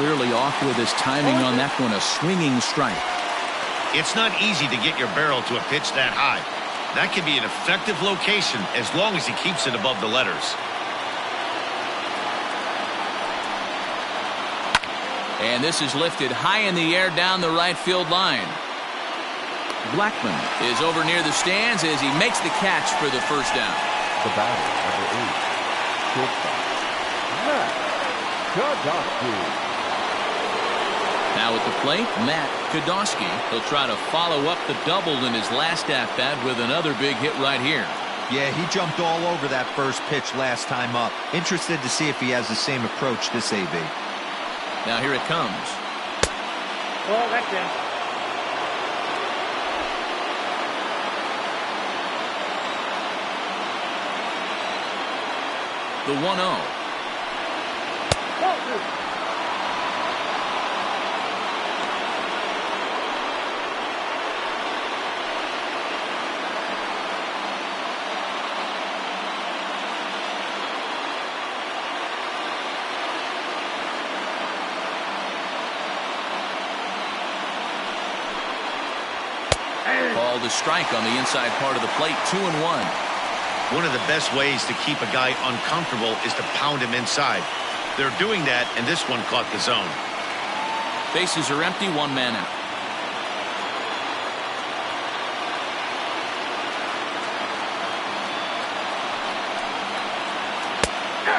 Clearly off with his timing on that one, a swinging strike. It's not easy to get your barrel to a pitch that high. That can be an effective location as long as he keeps it above the letters. And this is lifted high in the air down the right field line. Blackmon is over near the stands as he makes the catch for the first down. The batter, number 8, shortstop, Matt Podocki. Now at the plate, Matt Podocki. He'll try to follow up the double in his last at-bat with another big hit right here. Yeah, he jumped all over that first pitch last time up. Interested to see if he has the same approach this AB. Now here it comes. Well, that's it. The 1-0. Called a strike on the inside part of the plate. 2-1. One of the best ways to keep a guy uncomfortable is to pound him inside. They're doing that, and this one caught the zone. Bases are empty, one man out.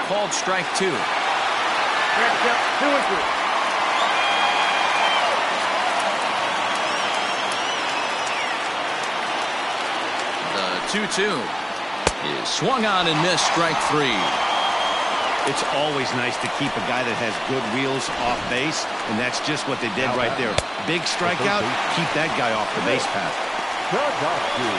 Called strike 2. Next up, 2-3. The 2-2 is swung on and missed. Strike 3. It's always nice to keep a guy that has good wheels off base, and that's just what they did right there. Big strikeout, keep that guy off the base path. Podocki.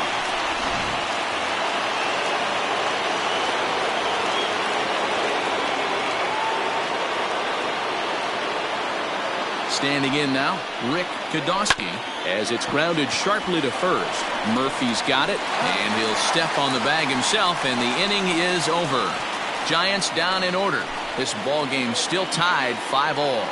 Standing in now, Rick Podocki, as it's grounded sharply to first. Murphy's got it, and he'll step on the bag himself, and the inning is over. Giants down in order. This ball game still tied 5-all.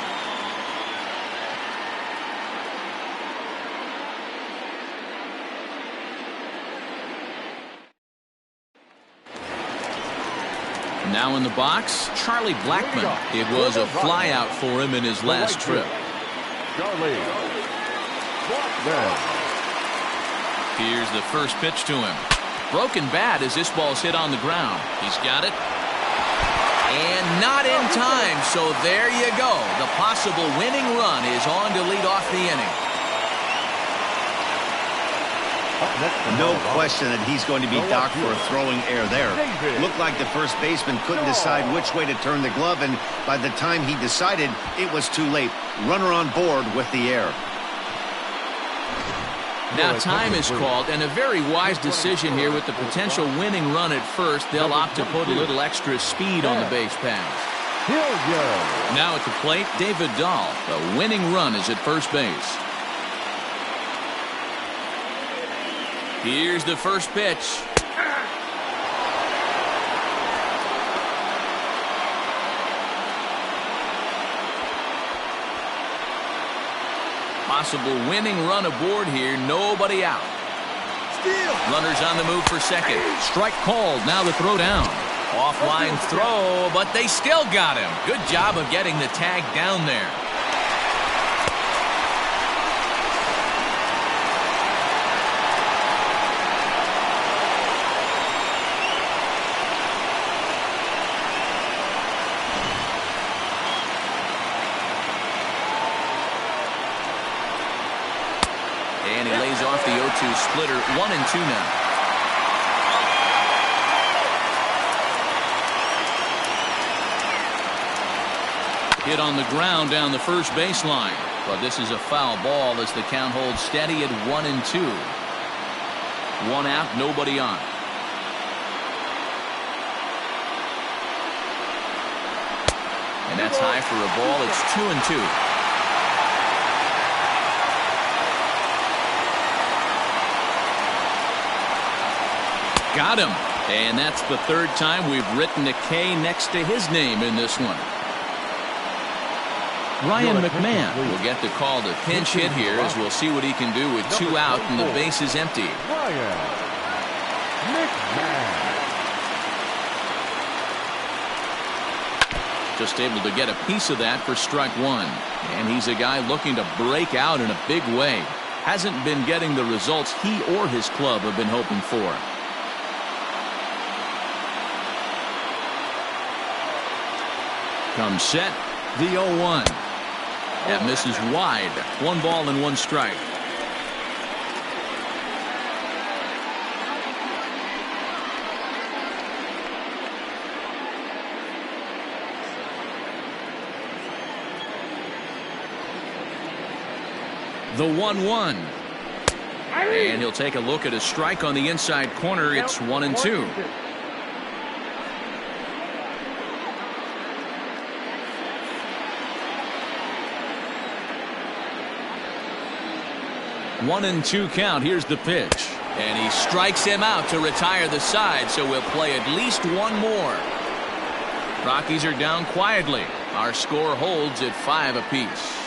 Now in the box, Charlie Blackmon. It was a flyout for him in his last trip. Charlie Blackmon. Here's the first pitch to him. Broken bat as this ball's hit on the ground. He's got it. And not in time, so there you go. The possible winning run is on to lead off the inning. No question that he's going to be docked for a throwing error there. Looked like the first baseman couldn't decide which way to turn the glove, and by the time he decided, it was too late. Runner on board with the error. Now time is called, and a very wise decision here with the potential winning run at first. They'll opt to put a little extra speed on the base paths. Now at the plate, David Dahl. The winning run is at first base. Here's the first pitch. Possible winning run aboard here. Nobody out. Runners on the move for second. Strike called. Now the throw down. Offline throw, but they still got him. Good job of getting the tag down there. And he lays off the 0-2 splitter. 1-2 now. Hit on the ground down the first baseline. But this is a foul ball as the count holds steady at 1-2. One out, nobody on. And that's high for a ball. It's 2-2. Got him. And that's the third time we've written a K next to his name in this one. Ryan McMahon will get the call to pinch hit here, as we'll see what he can do with 2 out and the base is empty. Ryan McMahon. Just able to get a piece of that for strike 1. And he's a guy looking to break out in a big way. Hasn't been getting the results he or his club have been hoping for. Comes set, the 0-1. That misses wide. 1 ball and 1 strike. The 1-1. And he'll take a look at a strike on the inside corner. It's 1-2. One and 2 count. Here's the pitch. And he strikes him out to retire the side, so we'll play at least 1 more. Rockies are down quietly. Our score holds at 5 apiece.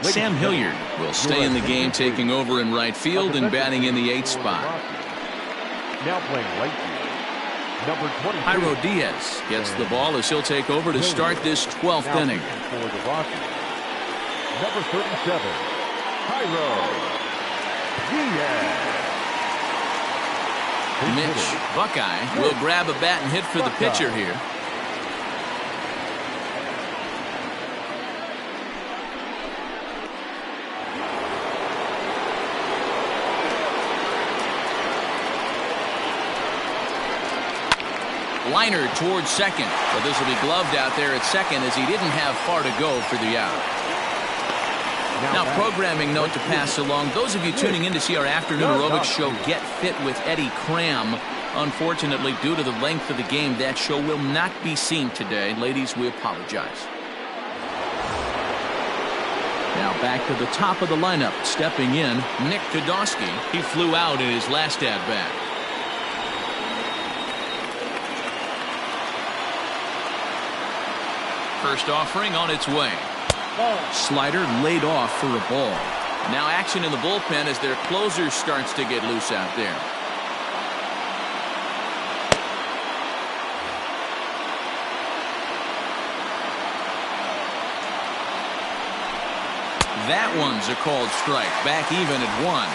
Sam Hilliard will stay in the game, taking over in right field and batting in the 8th spot. Now playing right field, number 22. Jairo Diaz gets the ball as he'll take over to start this 12th inning. For the Rockies, number 37, Jairo Diaz. Mitch Buckeye will grab a bat and hit for the pitcher here. Liner towards second, but this will be gloved out there at second as he didn't have far to go for the out. Now, programming note to pass along. Those of you tuning in to see our afternoon aerobics show Get Fit with Eddie Cram. Unfortunately, due to the length of the game, that show will not be seen today. Ladies, we apologize. Now back to the top of the lineup. Stepping in, Nick Kodosky. He flew out in his last at-bat. First offering on its way. Slider laid off for a ball. Now action in the bullpen as their closer starts to get loose out there. That one's a called strike. Back even at 1.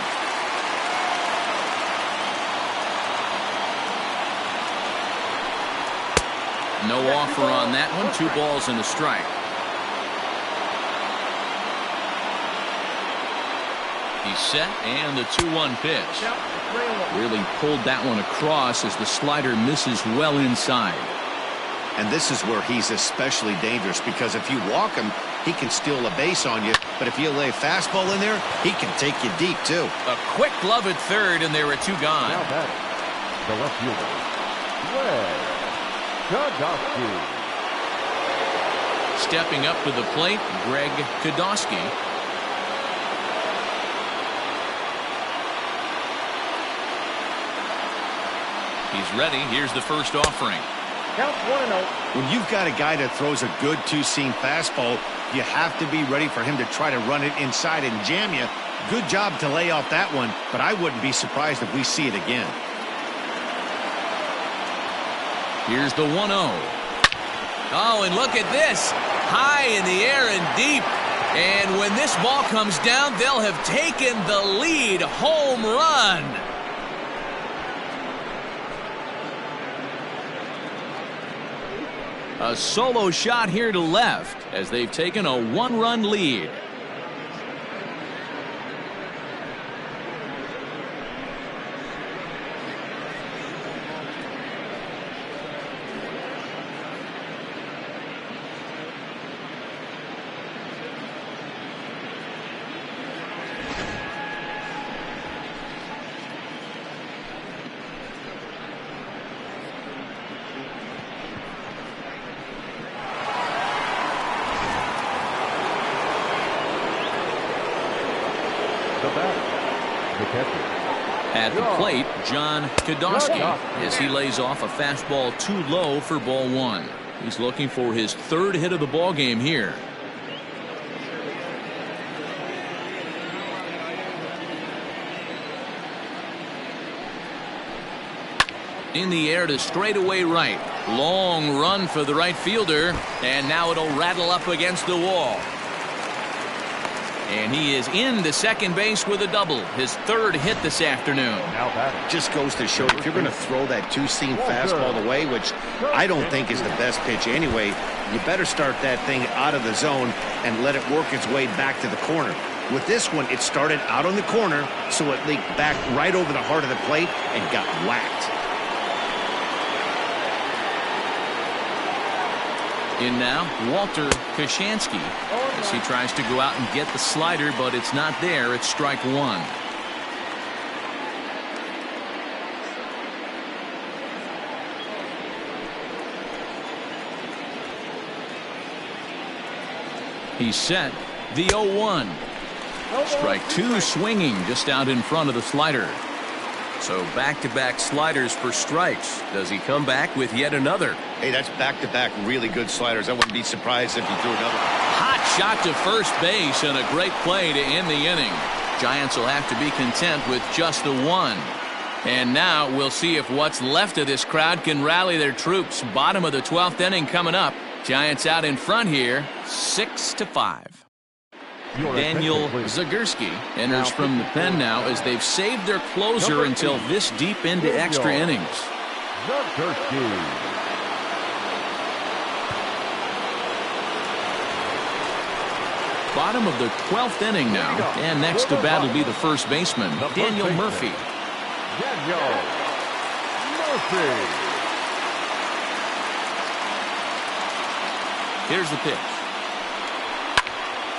No offer on that one. 2 balls and a strike. He's set, and the 2-1 pitch. Really pulled that one across as the slider misses well inside. And this is where he's especially dangerous, because if you walk him, he can steal a base on you. But if you lay a fastball in there, he can take you deep, too. A quick glove at third, and there are 2 gone. Now batting, the left fielder, Greg Kodosky. Stepping up to the plate, Greg Kodosky. He's ready. Here's the first offering. Count 1-0. When you've got a guy that throws a good 2-seam fastball, you have to be ready for him to try to run it inside and jam you. Good job to lay off that one, but I wouldn't be surprised if we see it again. Here's the 1-0. Oh, and look at this. High in the air and deep. And when this ball comes down, they'll have taken the lead. Home run. A solo shot here to left as they've taken a 1-run lead. At the plate, John Kodosky, as he lays off a fastball too low for ball 1. He's looking for his 3rd hit of the ball game here. In the air to straightaway right. Long run for the right fielder, and now it'll rattle up against the wall. And he is into second base with a double, his third hit this afternoon. Now batting. Just goes to show if you're going to throw that two-seam fastball away, which I don't think is the best pitch anyway, you better start that thing out of the zone and let it work its way back to the corner. With this one, it started out on the corner, so it leaked back right over the heart of the plate and got whacked. In now, Walter Kashansky, as he tries to go out and get the slider, but it's not there. It's strike one. He's set. The 0-1. Strike two swinging just out in front of the slider. So back-to-back sliders for strikes. Does he come back with yet another? Hey, that's back-to-back really good sliders. I wouldn't be surprised if he threw another. Hot shot to first base and a great play to end the inning. Giants will have to be content with just the one. And now we'll see if what's left of this crowd can rally their troops. Bottom of the 12th inning coming up. Giants out in front here, 6-5. Daniel Zagorski enters from the pen now as they've saved their closer until this deep into extra innings. Bottom of the 12th inning now, and next to bat will be the first baseman, Daniel Murphy. Daniel Murphy. Here's the pitch.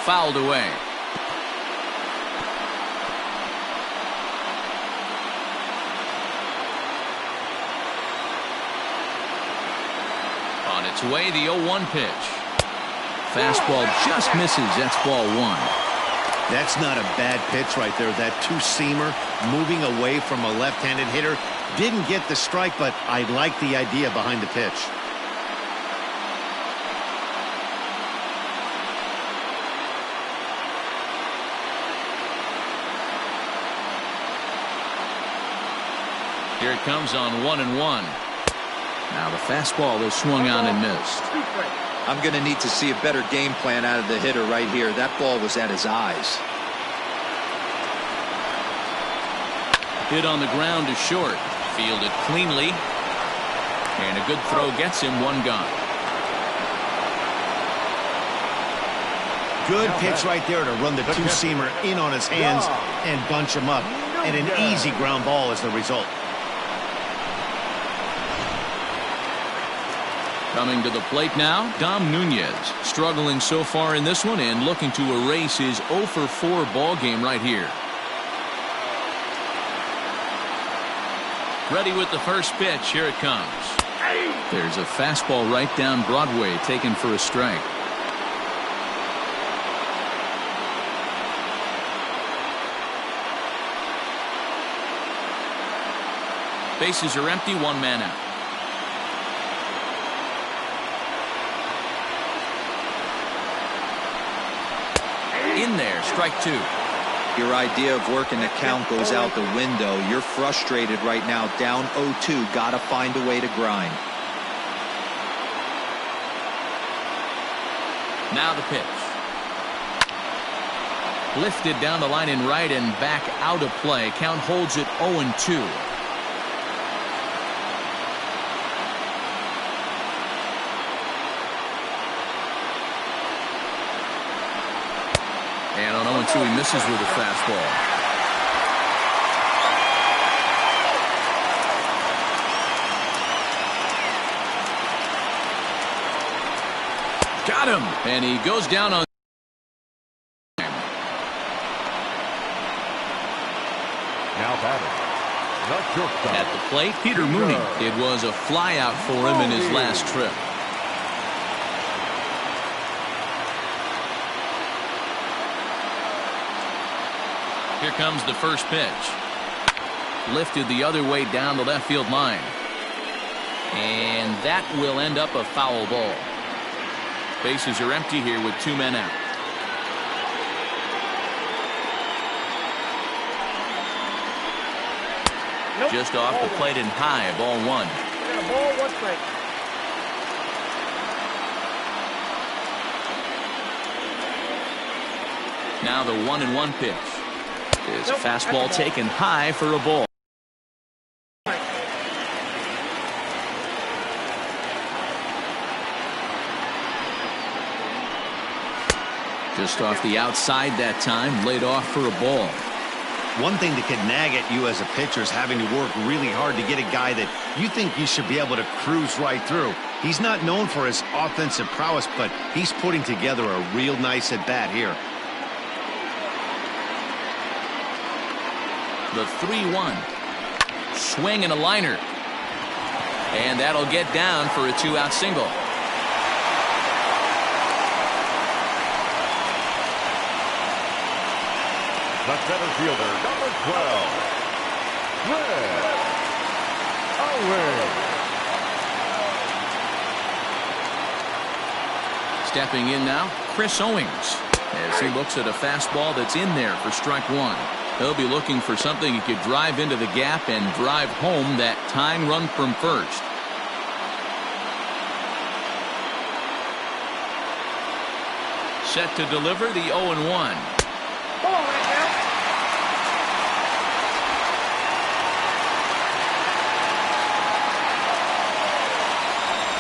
Fouled away. On its way, the 0-1 pitch. Fastball just misses. That's ball one. That's not a bad pitch right there. That two-seamer moving away from a left-handed hitter. Didn't get the strike, but I like the idea behind the pitch. Here it comes on 1-1. Now the fastball is swung on and missed. I'm going to need to see a better game plan out of the hitter right here. That ball was at his eyes. Hit on the ground to short. Fielded cleanly. And a good throw gets him one gone. Good pitch right there to run the two-seamer in on his hands and bunch him up. And an easy ground ball is the result. Coming to the plate now, Dom Nunez. Struggling so far in this one and looking to erase his 0-for-4 ball game right here. Ready with the first pitch. Here it comes. There's a fastball right down Broadway taken for a strike. Bases are empty, one man out. In there, strike two. Your idea of working the count goes out the window. You're frustrated right now, down 0-2. Got to find a way to grind. Now the pitch. Lifted down the line in right and back out of play. Count holds it 0-2. And on 0-2, he misses with a fastball. Got him! And he goes down on. Now batting. The shortstop. At the plate, Peter Mooney. It was a flyout for him in his last trip. Here comes the first pitch. Lifted the other way down the left field line. And that will end up a foul ball. Bases are empty here with two men out. Just off the plate and high, ball one. Ball one strike. Now the 1-1 pitch. His fastball taken high for a ball. Just off the outside that time, laid off for a ball. One thing that could nag at you as a pitcher is having to work really hard to get a guy that you think you should be able to cruise right through. He's not known for his offensive prowess, but he's putting together a real nice at-bat here. The 3-1. Swing and a liner. And that'll get down for a 2-out single. The center fielder, number 12, Chris Owings. Stepping in now, Chris Owings, as he looks at a fastball that's in there for strike one. He'll be looking for something he could drive into the gap and drive home that tying run from first. Set to deliver the 0-1.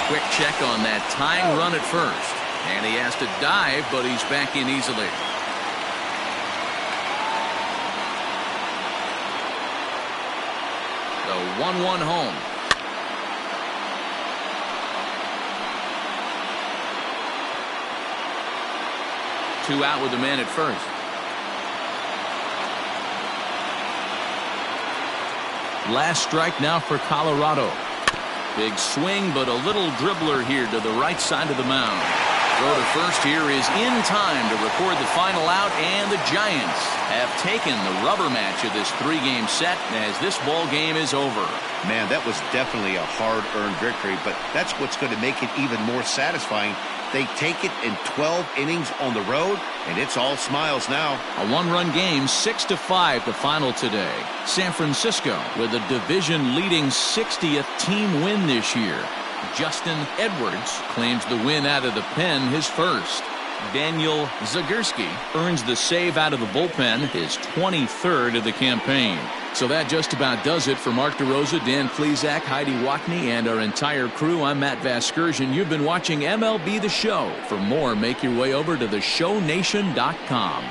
Quick check on that tying run at first. And he has to dive, but he's back in easily. The 1-1 home. Two out with the man at first. Last strike now for Colorado. Big swing, but a little dribbler here to the right side of the mound. Throw to first here is in time to record the final out, and the Giants have taken the rubber match of this three-game set as this ball game is over. Man, that was definitely a hard-earned victory, but that's what's going to make it even more satisfying. They take it in 12 innings on the road, and it's all smiles now. A one-run game, 6-5 the final today. San Francisco with a division-leading 60th team win this year. Justin Edwards claims the win out of the pen, his first. Daniel Zagorski earns the save out of the bullpen, his 23rd of the campaign. So that just about does it for Mark DeRosa, Dan Plesac, Heidi Wackney, and our entire crew. I'm Matt Vasgersian. You've been watching MLB The Show. For more, make your way over to theshownation.com.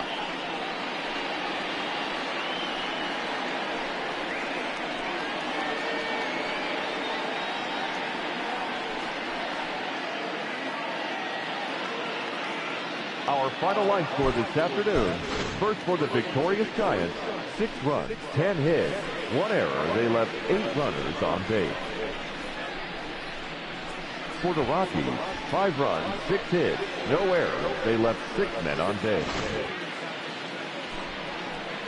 Our final line score this afternoon. First for the victorious Giants, 6 runs, 10 hits, 1 error. They left 8 runners on base. For the Rockies, 5 runs, 6 hits, no errors. They left 6 men on base.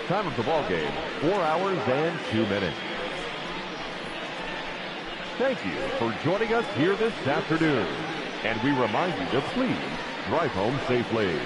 Time of the ball game, 4 hours and 2 minutes. Thank you for joining us here this afternoon. And we remind you to please drive home safely.